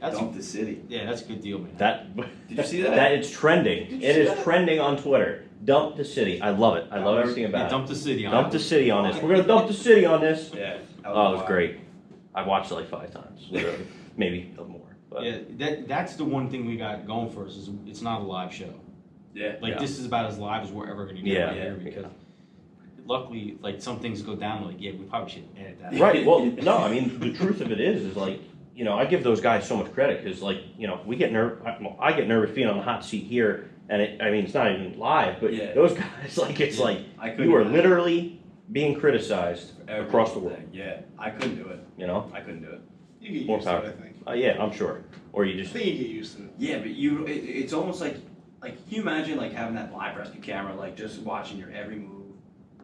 That's Dump the city. yeah, that's a good deal, man. That. Did you see that? That it's trending. Did you It see is that? trending on Twitter. Dump the city. I love it. I love everything Yeah, about dump it. the city on Dump it. the city on this. We're gonna dump the city on this. Yeah. Oh, it was great. I watched it like 5 times, literally, maybe more. But Yeah, that's the one thing we got going for us, is it's not a live show. Yeah. Like, Yeah. this is about as live as we're ever going to get Yeah, right here, yeah. because luckily, like, some things go down, like, yeah, we probably should edit that. Right. Well, no. I mean, the truth of it is like, you know, I give those guys so much credit because, like, you know, we get I get nervous being on the hot seat here, and I mean, it's not even live, but Yeah. those guys, like, it's Yeah. like I couldn't you are do it. literally being criticized Every across the little world. thing. Yeah. I couldn't do it. You know. I couldn't do it. You get More used to it, power. I think. Yeah, I'm sure. Or you I just. think you get used to it. Yeah, but it's almost like can you imagine like having that live rescue camera, like just watching your every move,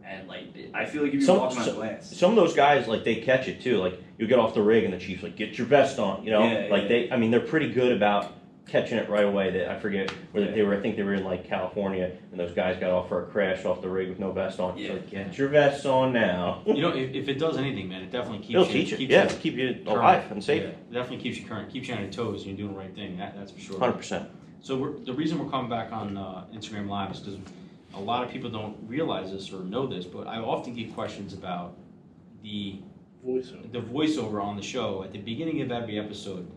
and like I feel like if you're walking on glass. Some of those guys, like, they catch it too. Like, you get off the rig and the chief's like, get your vest on, you know? Yeah, like, yeah. I mean, they're pretty good about catching it right away. That I forget where Yeah. they were. I think they were in, like, California, and those guys got off for a crash off the rig with no vest on. Yeah. So, get your vests on now. You know, if it does anything, man, it definitely keeps It'll you. teach you. Keeps Yeah, you keep you current. alive and safe. Yeah, it definitely keeps you current, keeps you on your toes, and you're doing the right thing. That's for sure. 100%. So the reason we're coming back on Instagram Live is because a lot of people don't realize this or know this, but I often get questions about the Voiceover. voiceover on the show. At the beginning of every episode,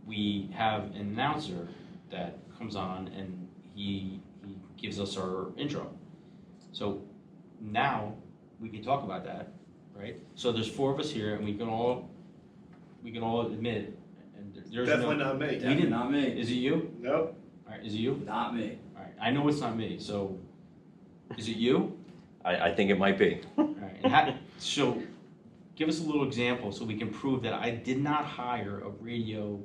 we have an announcer that comes on and he gives us our intro. So now we can talk about that, right? So there's 4 of us here, and we can all admit, and there's Definitely no, not me. Definitely not me. Is it you? Nope. All right, is it you? Not me. All right, I know it's not me. So is it you? I think it might be. All right, so give us a little example so we can prove that I did not hire a radio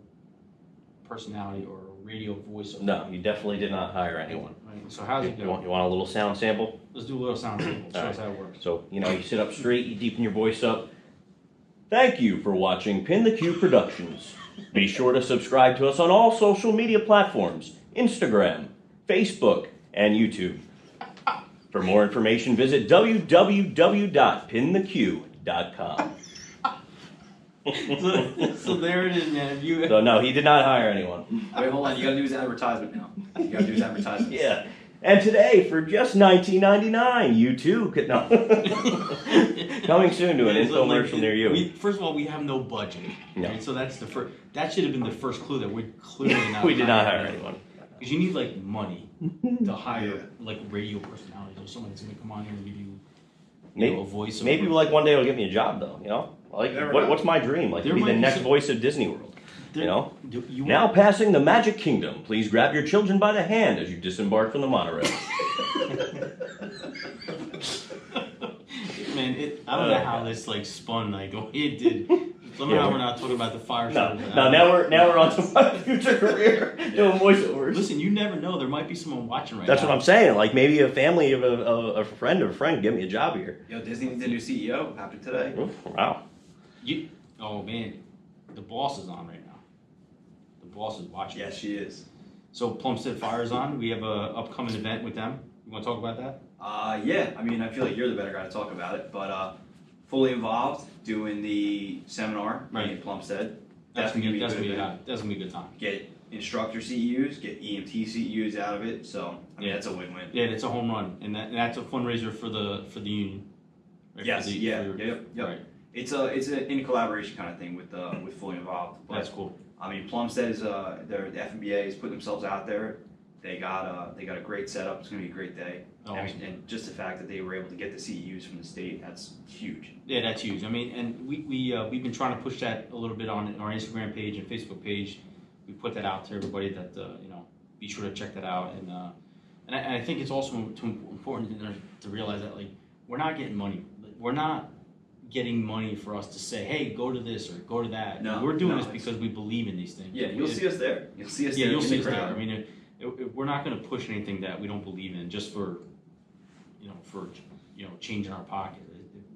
personality or a radio voiceover. No, you definitely did not hire anyone. Right. So how's it You go? want a little sound sample? Let's do a little sound sample. Show All us right. how it works. So, you sit up straight, you deepen your voice up. Thank you for watching PintheQ Productions. Be sure to subscribe to us on all social media platforms, Instagram, Facebook, and YouTube. For more information, visit www.pintheq.com. So there it is, man. If you So no, he did not hire anyone. Wait, hold on. You gotta do his advertisement now. You gotta do his advertisement. Yeah. And today, for just $19.99, you too could no. Coming soon to an infomercial near you. First of all, we have no budget. No. Right? So that's the first. That should have been the first clue that we're clearly not. We did not hire anyone. Because you need like money to hire like radio personalities or someone that's gonna come on here and give you, a voice. Maybe like one day it'll get me a job though. Like Never know. what's my dream? Like to There be might the be next some- voice of Disney World. Now want- passing the Magic Kingdom. Please grab your children by the hand as you disembark from the monorail. Man, I don't know how this like spun like the way it did. Somehow we're not talking about the fire No, service. now we're on to my future career doing voiceovers. Listen, you never know. There might be someone watching right That's now. what I'm saying. Like maybe a family of a friend give me a job here. Yo, Disney needs a new CEO. Happened today. Oof, wow. Oh man, the boss is on right now. The boss is watching. Yes, she is. So Plumstead Fire's on. We have a upcoming event with them. You want to talk about that? Yeah. I mean, I feel like you're the better guy to talk about it, but fully involved doing the seminar Right. in Plumstead. That's gonna be a that's good gonna be event. that's gonna be a good time. Get instructor CEUs, get EMT CEUs out of it. So I mean, Yeah. that's a win-win. Yeah, it's a home run, and that's a fundraiser for the union. Right? Yes. For the, Yeah. for- Yep. Right. It's an in collaboration kind of thing with fully involved. But, That's cool. I mean, Plumstead is the FNBA is putting themselves out there. They got a great setup. It's gonna be a great day. Oh, and, awesome. and just the fact that they were able to get the CEUs from the state, that's huge. Yeah, that's huge. I mean, and we've been trying to push that a little bit on our Instagram page and Facebook page. We put that out to everybody that be sure to check that out. And I think it's also important to realize that like we're not getting money. We're not getting money for us to say, hey, go to this or go to that. No, we're doing no, this because we believe in these things. Yeah, you'll see us there. You'll see us Yeah, there. you'll in see the us there. crowd. I mean, we're not going to push anything that we don't believe in just for changing our pocket.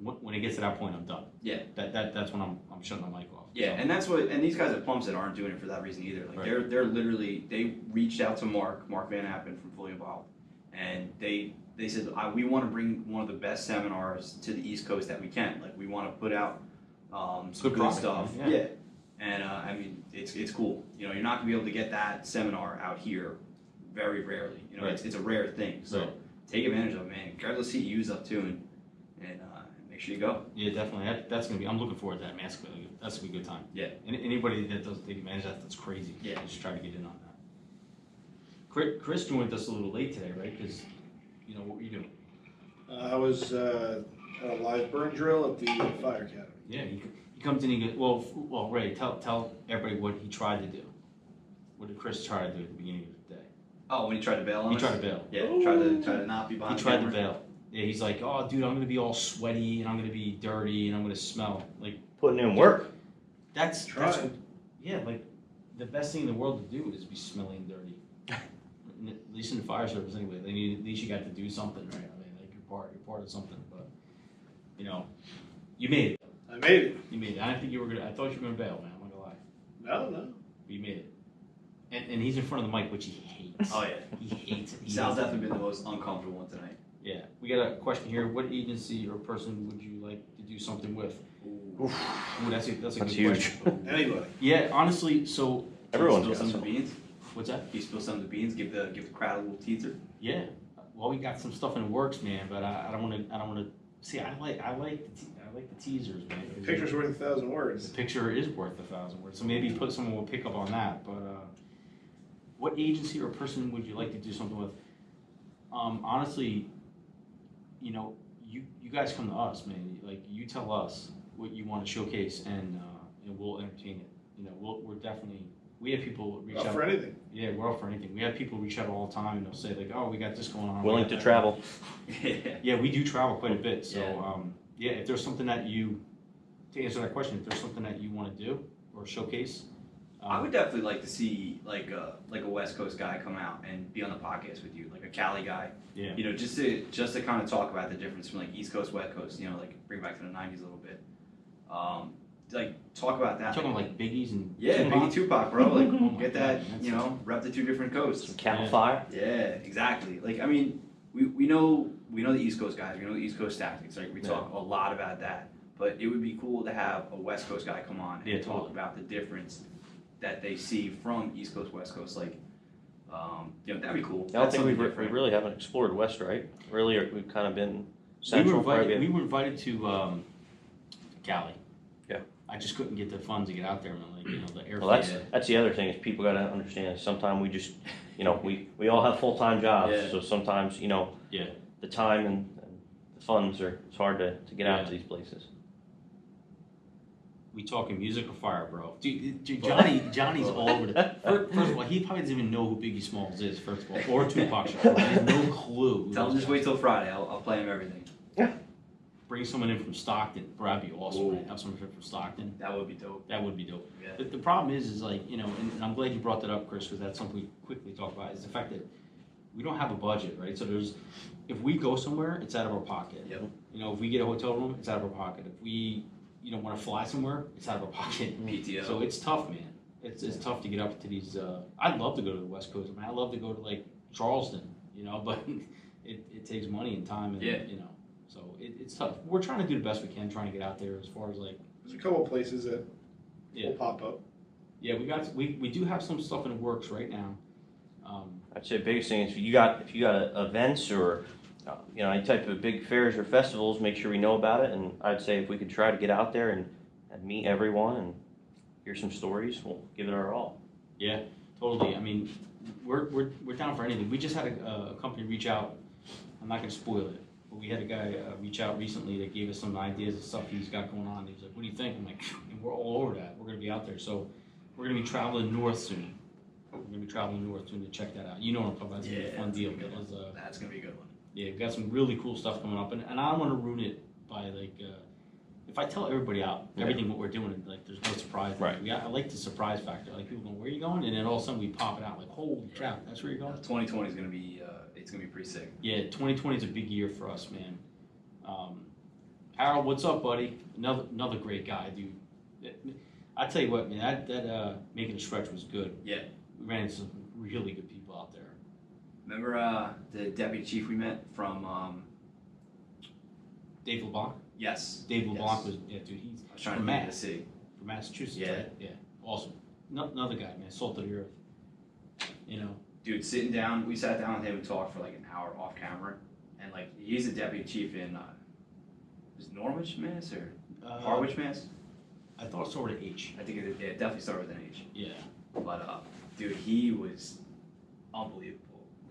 When it gets to that point, I'm done. Yeah. That's when I'm shutting the mic off. Yeah, So, and and these guys at Plumstead aren't doing it for that reason either. Like Right. they're literally, they reached out to Mark Van Appen from Fully Involved, and they said, we want to bring one of the best seminars to the East Coast that we can. Like we want to put out some Good good product, stuff. man. Yeah. And I mean, it's cool. You're not gonna be able to get that seminar out here very rarely. Right. It's a rare thing. So Right. take advantage of it, man. Grab those CEUs up too, and make sure you go. Yeah, definitely. That's gonna be. I'm looking forward to that, man. That's gonna be a good time. Yeah. And anybody that does take advantage of that's crazy. Yeah. Just try to get in on that. Chris joined us a little late today, right? Because what were you doing? I was at a live burn drill at the fire academy. Yeah, he comes in. He goes, well, Ray, tell everybody what he tried to do. What did Chris try to do at the beginning of the day? Oh, when he tried to bail on He us? tried to bail. Yeah, tried to not be behind He tried to camera. bail. Yeah, he's like, oh, dude, I'm gonna be all sweaty and I'm gonna be dirty and I'm gonna smell like. Putting in work. That's Try. yeah, like the best thing in the world to do is be smelly and dirty. At least in the fire service, anyway. At least you got to do something, right? I mean, like you're part of something. But you made it. I made it. You made it. I didn't think you were gonna. I thought you were gonna bail, man. I'm not gonna lie. No. But you made it. And he's in front of the mic, which he hates. Oh, yeah. He hates it. He Sal's hates it. definitely been the most uncomfortable one tonight. Yeah, we got a question here. What agency or person would you like to do something with? Ooh, that's a That's good huge. question. Anybody. Yeah, honestly, so Everyone's Spill got some of some. the beans. what's that? Can you spill some of the beans? Give the crowd a little teaser. Yeah, well, we got some stuff in the works, man. But I don't want to. See, I like the teasers, man. Picture's worth 1,000 words. The picture is worth 1,000 words. So maybe someone will pick up on that. But what agency or person would you like to do something with? Honestly, you guys come to us, man. Like you tell us what you want to showcase, and we'll entertain it. We're definitely. We have people reach Up out for anything. Yeah, we're up for anything. We have people reach out all the time, and they'll say like, "Oh, we got this going on." we Willing got to that." travel. Yeah, we do travel quite a bit. So, Yeah. if there's something that you to answer that question, if there's something that you want to do or showcase, I would definitely like to see like a West Coast guy come out and be on the podcast with you, like a Cali guy. Yeah. You know, just to kind of talk about the difference from like East Coast, West Coast. You know, like bring back to the '90s a little bit. Like talk about that. Talking like Biggies and yeah, Tupac? Biggie Tupac, bro. Like Oh my get God, that. man, You know, rep the 2 different coasts. Camel fire. Yeah, exactly. Like I mean, we know the East Coast guys. We know the East Coast tactics. Like we talk a lot about that. But it would be cool to have a West Coast guy come on and talk about the difference that they see from East Coast, West Coast. Like, you know, that'd be cool. I don't think we really haven't explored West, right? Really, we've kind of been We central. we were invited to Cali. Yeah. I just couldn't get the funds to get out there, man. Like, you know, the airfare. Well, that's the other thing is people got to understand. Sometimes we just, you know, we all have full-time jobs, so sometimes, you know, the time and the funds it's hard to get out to these places. We talking music or fire, bro? Dude, Johnny's all over the. First of all, he probably doesn't even know who Biggie Smalls is. First of all, or Tupac Shakur. He has no clue. Tell him just wait till Friday. I'll play him everything. Bring someone in from Stockton, bro. That'd be awesome. Right? Have someone from Stockton. That would be dope. That would be dope. Yeah. But the problem is like, you know, and I'm glad you brought that up, Chris, because that's something we quickly talk about. Is the fact that we don't have a budget, right? So if we go somewhere, it's out of our pocket. Yep. You know, if we get a hotel room, it's out of our pocket. If we want to fly somewhere, it's out of our pocket. PTO. So it's tough, man. It's tough to get up to these. I'd love to go to the West Coast. I mean, I'd love to go to like Charleston, you know, but it takes money and time, and you know, so it's tough. We're trying to do the best we can, trying to get out there as far as like. There's a couple of places that will pop up. Yeah, we do have some stuff in the works right now. I'd say the biggest thing is if you got events or you know, any type of big fairs or festivals, make sure we know about it. And I'd say if we could try to get out there and meet everyone and hear some stories, we'll give it our all. Yeah, totally. I mean, we're down for anything. We just had a company reach out. I'm not going to spoil it, but we had a guy reach out recently that gave us some ideas of stuff he's got going on. He was like, "What do you think?" I'm like, and "We're all over that. We're going to be out there." So we're going to be traveling north soon. We're going to be traveling north soon to check that out. You know what I'm talking about. It's going to be a fun deal. That's going to be a good one. Yeah, we've got some really cool stuff coming up, and I don't want to ruin it by like, if I tell everybody out everything what we're doing, like there's no surprise. Right. I like the surprise factor. Like people going, "Where are you going?" And then all of a sudden we pop it out like, "Holy crap, that's where you're going." 2020 is going to be it's going to be pretty sick. Yeah, 2020 is a big year for us, man. Harold, what's up, buddy? Another great guy, dude. I tell you what, man, that making a stretch was good. Yeah. We ran into some really good people out there. Remember the deputy chief we met from? Dave LeBlanc? Yes. Dave LeBlanc was, dude, he's I was trying from to think of the city. From Massachusetts, Yeah. right? Yeah. Awesome. Another guy, man, salt of the earth. You know? Dude, we sat down with him and talked for like an hour off camera, and like he's a deputy chief in is it Norwich, Mass or Harwich, Mass? I thought it started with an H. I think it definitely started with an H. Yeah. But dude, he was unbelievable.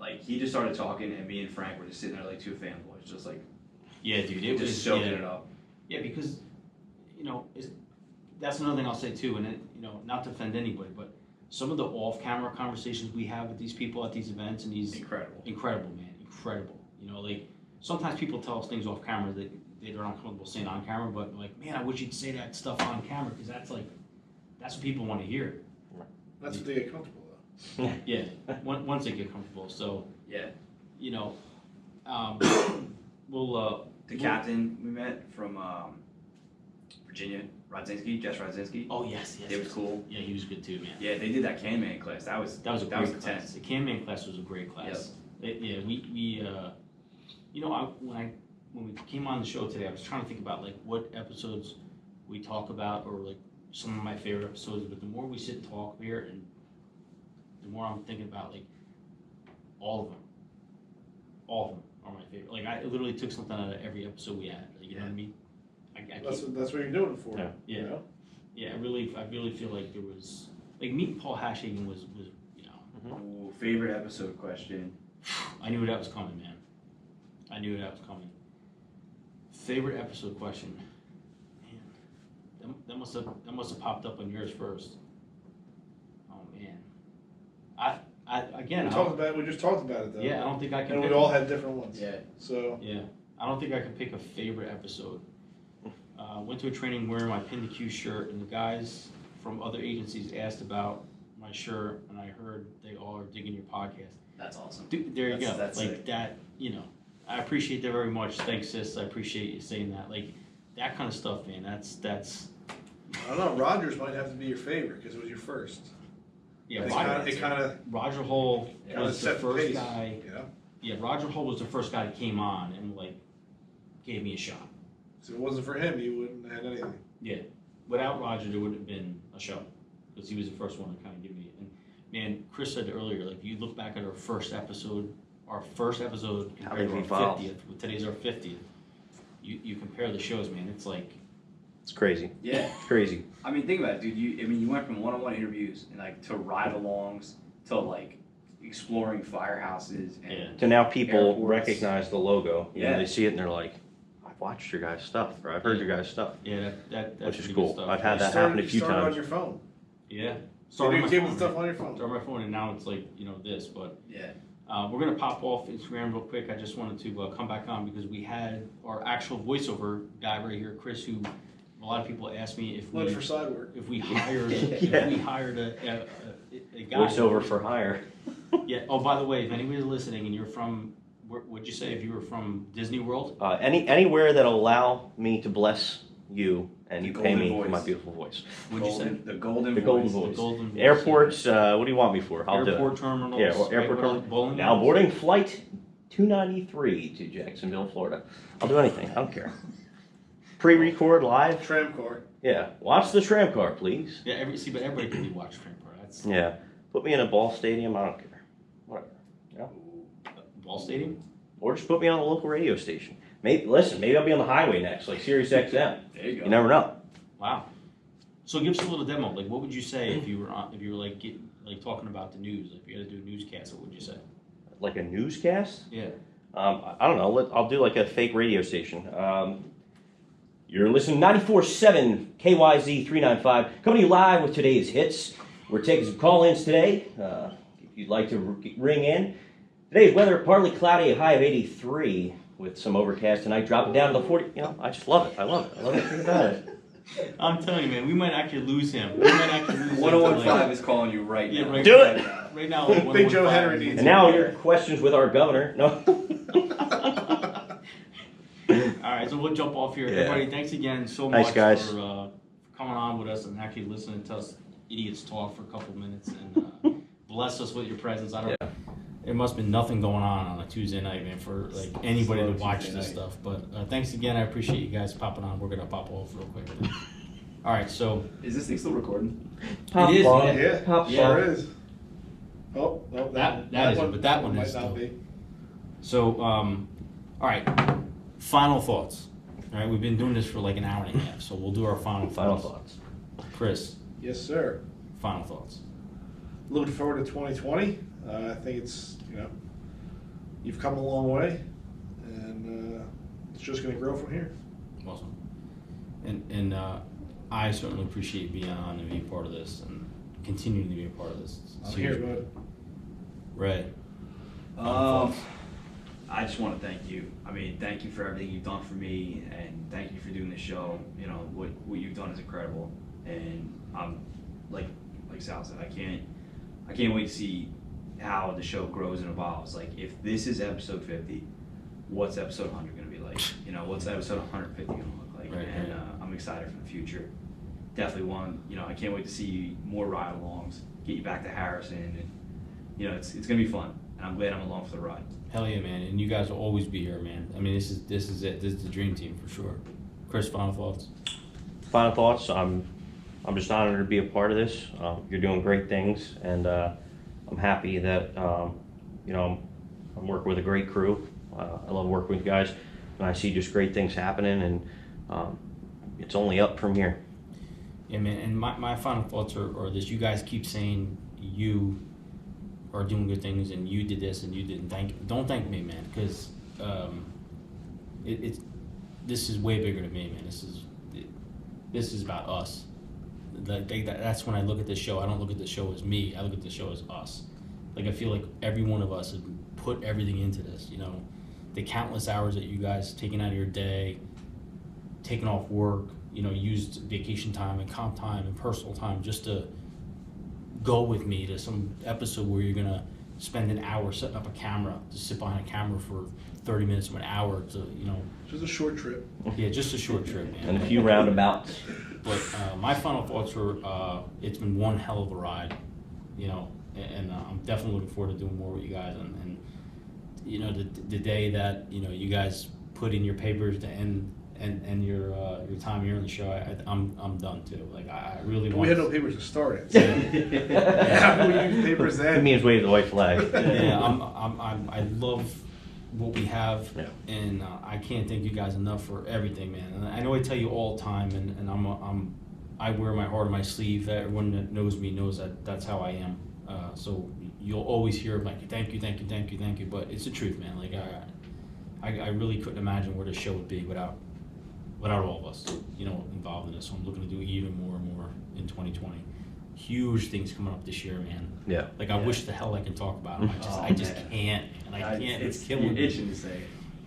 Like he just started talking, and me and Frank were just sitting there like 2 fanboys, just like Yeah, dude, it was just soaking it up. Yeah, because you know that's another thing I'll say too, and you know, not to offend anybody, but some of the off-camera conversations we have with these people at these events and these incredible, man, incredible. You know, like sometimes people tell us things off camera that they're not comfortable saying on camera, but like, man, I wish you'd say that stuff on camera because that's what people want to hear. That's what they get comfortable though. Yeah, once they get comfortable. So Yeah. you know, we'll The captain we met from Virginia, Jess Rodzinski. Oh yes. It was cool. Yeah, he was good too, man. Yeah, they did that Can Man class. That was a great class. intense. The Can Man class was a great class. We you know, when we came on the show today, I was trying to think about like what episodes we talk about or like some of my favorite episodes. But the more we sit and talk here, and the more I'm thinking about like all of them are my favorite. Like I literally took something out of every episode we had. Like, you know what I mean? That's what you're doing it for. Yeah. Yeah. You know? Yeah, I really feel like there was like meeting Paul Hashagen was you know. Ooh, favorite episode question. I knew that was coming, man. I knew that was coming. Favorite episode question, man. That must have popped up on yours first. Oh man, We just talked about it though. Yeah, I don't think I can. And we all had different ones. Yeah. So. Yeah, I don't think I can pick a favorite episode. Went to a training wearing my PintheQ shirt, and the guys from other agencies asked about my shirt, and I heard they all are digging your podcast. That's awesome. Dude, there you go. That's like sick. that, you know. I appreciate that very much. Thanks, sis. I appreciate you saying that. Like that kind of stuff, man. That's. I don't know. Rogers might have to be your favorite because it was your first. Yeah, It kind of Roger Hull was the set the first pace, guy. you know? Yeah, Roger Hull was the first guy that came on and like gave me a shot. So if it wasn't for him, you wouldn't have had anything. Yeah, without Roger, there wouldn't have been a show because he was the first one to kind of give me it. And man, Chris said earlier, like you look back at our first episode compared to our 50th. Today's our 50th. You compare the shows, man. It's like It's crazy. Yeah. It's crazy. I mean, think about it, dude. You went from one-on-one interviews and like to ride-alongs to like exploring firehouses and Yeah. So now people Airports. recognize the logo. You know, Yeah. they see it and they're like, I've watched your guys' stuff, or I've heard your guys' stuff. yeah, that's Which is pretty cool. good stuff. I've had that You happen a few started on times. your phone. Yeah. So you my came phone, with stuff man. on your phone. Start on my phone, and now it's like this, but. yeah. We're going to pop off Instagram real quick. I just wanted to come back on because we had our actual voiceover guy right here, Chris, who a lot of people ask me if Lunch for side work. we hired Yeah. if we hired a guy. Voiceover for hire. Yeah. Oh, by the way, if anybody's listening and you're from, what'd you say if you were from Disney World? Anywhere that'll allow me to bless you and The you pay me golden for my voice. beautiful voice. What'd you say? The golden The golden voice. voice. The golden voice. Airports, what do you want me for? I'll Airport do terminals. it. Yeah, or airport right, terminals. bowling Now alleys. boarding flight 293 to Jacksonville, Florida. I'll do anything. I don't care. Pre-record live. Tramcar. Yeah. Watch the tram car, please. Yeah, but everybody can be watch Tramper. That's Yeah. Put me in a ball stadium. I don't care. Whatever. Ball Stadium. Or just put me on a local radio station. Maybe I'll be on the highway next, like Sirius XM. There you go. You never know. Wow. So give us a little demo. Like, what would you say if you were like talking about the news? Like, if you had to do a newscast, what would you say? Like a newscast? Yeah. I don't know. I'll do like a fake radio station. You're listening to 94.7 KYZ 395, coming to you live with today's hits. We're taking some call-ins today. If you'd like to ring in. Today's weather, partly cloudy, a high of 83 with some overcast tonight, dropping down to the 40. You know, I just love it. I love everything about it. I'm telling you, man, we might actually lose him. We might actually lose him. 1015 is calling you right Yeah, now. right. Do it! Right now, like Big Joe 115. Henry needs And now your questions with our governor. No. All right, so we'll jump off here. Yeah. Everybody, thanks again so Thanks, much guys. for coming on with us and actually listening to us idiots talk for a couple minutes and bless us with your presence. I don't. Yeah. There must be nothing going on a Tuesday night, man, for like anybody to Slow watch Tuesday this night. stuff. But thanks again. I appreciate you guys popping on. We're gonna pop off real quick. All right, so Is this thing still recording? Pop It is, on. yeah. Yeah. Pop Yeah. Sure on. is. Oh, no, That isn't, but that one might is not still. be. So, all right, final thoughts. All right, we've been doing this for like an hour and a half, so we'll do our final thoughts. Chris, Yes, sir. final thoughts. Looking forward to 2020. I think you've come a long way, and it's just going to grow from here. Awesome. And I certainly appreciate being on and being part of this and continuing to be a part of this. It's I'm huge. here, bud. Ray. I just want to thank you. I mean, thank you for everything you've done for me, and thank you for doing this show. You know, what you've done is incredible, and I'm like Sal said, I can't wait to see how the show grows and evolves. Like, if this is episode 50, what's episode 100 going to be like? You know, what's episode 150 going to look like? Right, and right. I'm excited for the future. Definitely I can't wait to see more ride-alongs, get you back to Harrison, and you know, it's going to be fun. And I'm glad I'm along for the ride. Hell yeah, man. And you guys will always be here, man. I mean, this is it. This is the dream team for sure. Chris, final thoughts? Final thoughts. I'm just honored to be a part of this. You're doing great things, and I'm happy that I'm working with a great crew. I love working with you guys, and I see just great things happening, and it's only up from here. Yeah, man. And my final thoughts are this: you guys keep saying you are doing good things, and you did this, and you didn't. Don't thank me, man, because this is way bigger than me, man. This is about us. That's when I look at this show. I don't look at the show as me. I look at the show as us. Like, I feel like every one of us has put everything into this. You know, the countless hours that you guys taking out of your day, taken off work, used vacation time and comp time and personal time just to go with me to some episode where you're gonna spend an hour setting up a camera, to sit behind a camera for 30 minutes to an hour to, Just a short trip. Yeah, just a short trip, man. And a few roundabouts. But my final thoughts were, it's been one hell of a ride, and I'm definitely looking forward to doing more with you guys. And the day that, you guys put in your papers to end your time here on the show, I'm done too. Like, I really want. We had no papers to start it. So. Yeah, we used papers then. It means wave the white flag. Yeah, I love what we have, yeah. And I can't thank you guys enough for everything, man. And I know I tell you all the time, and I wear my heart on my sleeve. Everyone that knows me knows that that's how I am. So you'll always hear like, thank you. But it's the truth, man. Like I really couldn't imagine where this show would be without all of us, involved in this. So I'm looking to do even more and more in 2020. Huge things coming up this year, man. Yeah. Like I wish the hell I can talk about them. I just can't, and I can't. It's killing me. Itching to say.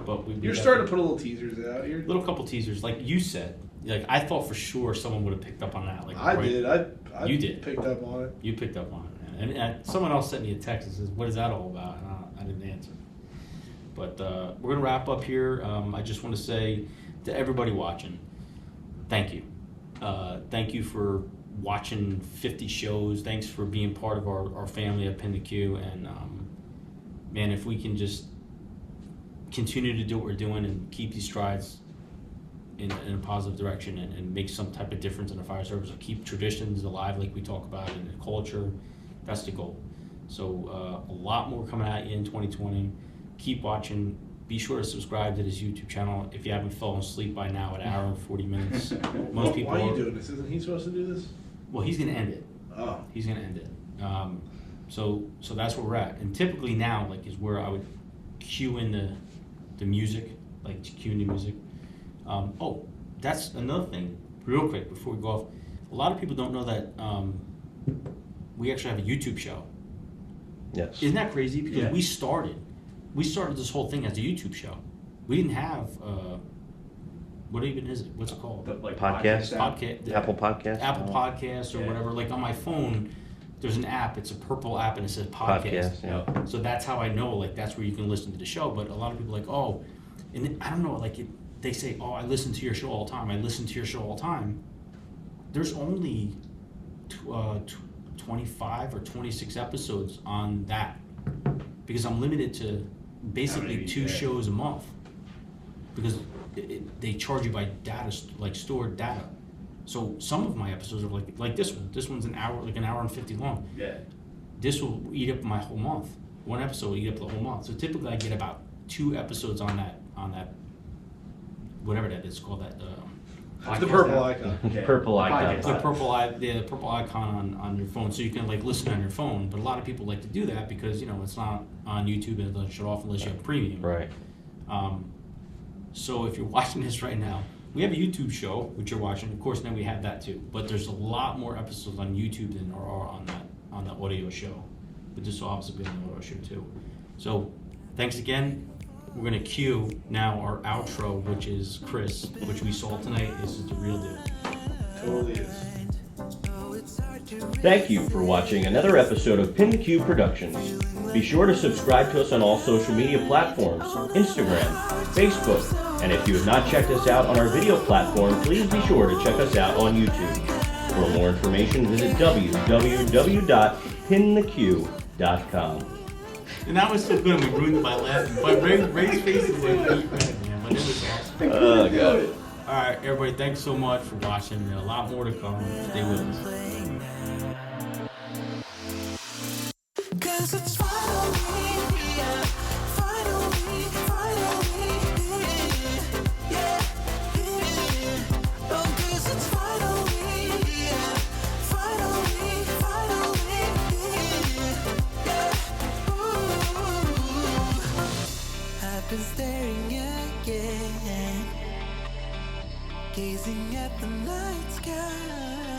But you're starting to put a little teasers out. You're little couple teasers, like you said. Like I thought for sure someone would have picked up on that. Like I did. I you did. Picked up on it. You picked up on it, man. And someone else sent me a text and says, "What is that all about?" And I didn't answer. But we're gonna wrap up here. I just want to say to everybody watching, thank you. Thank you for watching 50 shows. Thanks for being part of our family at PintheQ. And man, if we can just continue to do what we're doing and keep these strides in a positive direction and make some type of difference in the fire service, or keep traditions alive like we talk about in the culture, that's the goal. So a lot more coming at you in 2020. Keep watching. Be sure to subscribe to this YouTube channel if you haven't fallen asleep by now at an hour and 40 minutes. Most people. Why are you doing this? Isn't he supposed to do this? Well, he's going to end it. Oh. He's going to end it. So that's where we're at. And typically now, like, is where I would cue in the music, like cue in the music. That's another thing, real quick, before we go off. A lot of people don't know that we actually have a YouTube show. Yes. Isn't that crazy? Because we started this whole thing as a YouTube show. We didn't have, what even is it? What's it called? Podcast? Apple Podcast? Apple Podcast or whatever. Like on my phone, there's an app. It's a purple app and it says podcast. Yeah. So that's how I know, like, that's where you can listen to the show. But a lot of people are like, oh, and I don't know, like, they say, oh, I listen to your show all the time. I listen to your show all the time. There's only 25 or 26 episodes on that because I'm limited to basically 2 shows a month because they charge you by data, like stored data. So some of my episodes are like this one. This one's an hour and 50 long. Yeah. This will eat up my whole month. One episode will eat up the whole month. So typically I get about 2 episodes on that whatever that is called, that The purple icon. Yeah. Purple icon. the purple icon on your phone, so you can like listen on your phone. But a lot of people like to do that because it's not on YouTube and it doesn't shut off unless you have premium. Right. So if you're watching this right now, we have a YouTube show which you're watching. Of course, now we have that too. But there's a lot more episodes on YouTube than there are on the audio show. But this will obviously be on the audio show too. So thanks again. We're going to cue now our outro, which is Chris, which we saw tonight. This is the real deal. Totally is. Thank you for watching another episode of PintheQ Productions. Be sure to subscribe to us on all social media platforms, Instagram, Facebook, and if you have not checked us out on our video platform, please be sure to check us out on YouTube. For more information, visit www.pintheq.com. And that was so good, we ruined it by laughing. But Ray's face is like deep red, man. But it was awesome. Oh, got it. All right, everybody, thanks so much for watching. There's a lot more to come. Stay with us. 'Cause it's finally, yeah, finally, yeah, yeah. Oh, 'cause it's finally, yeah, finally, yeah. Ooh. I've been staring again, gazing at the night sky.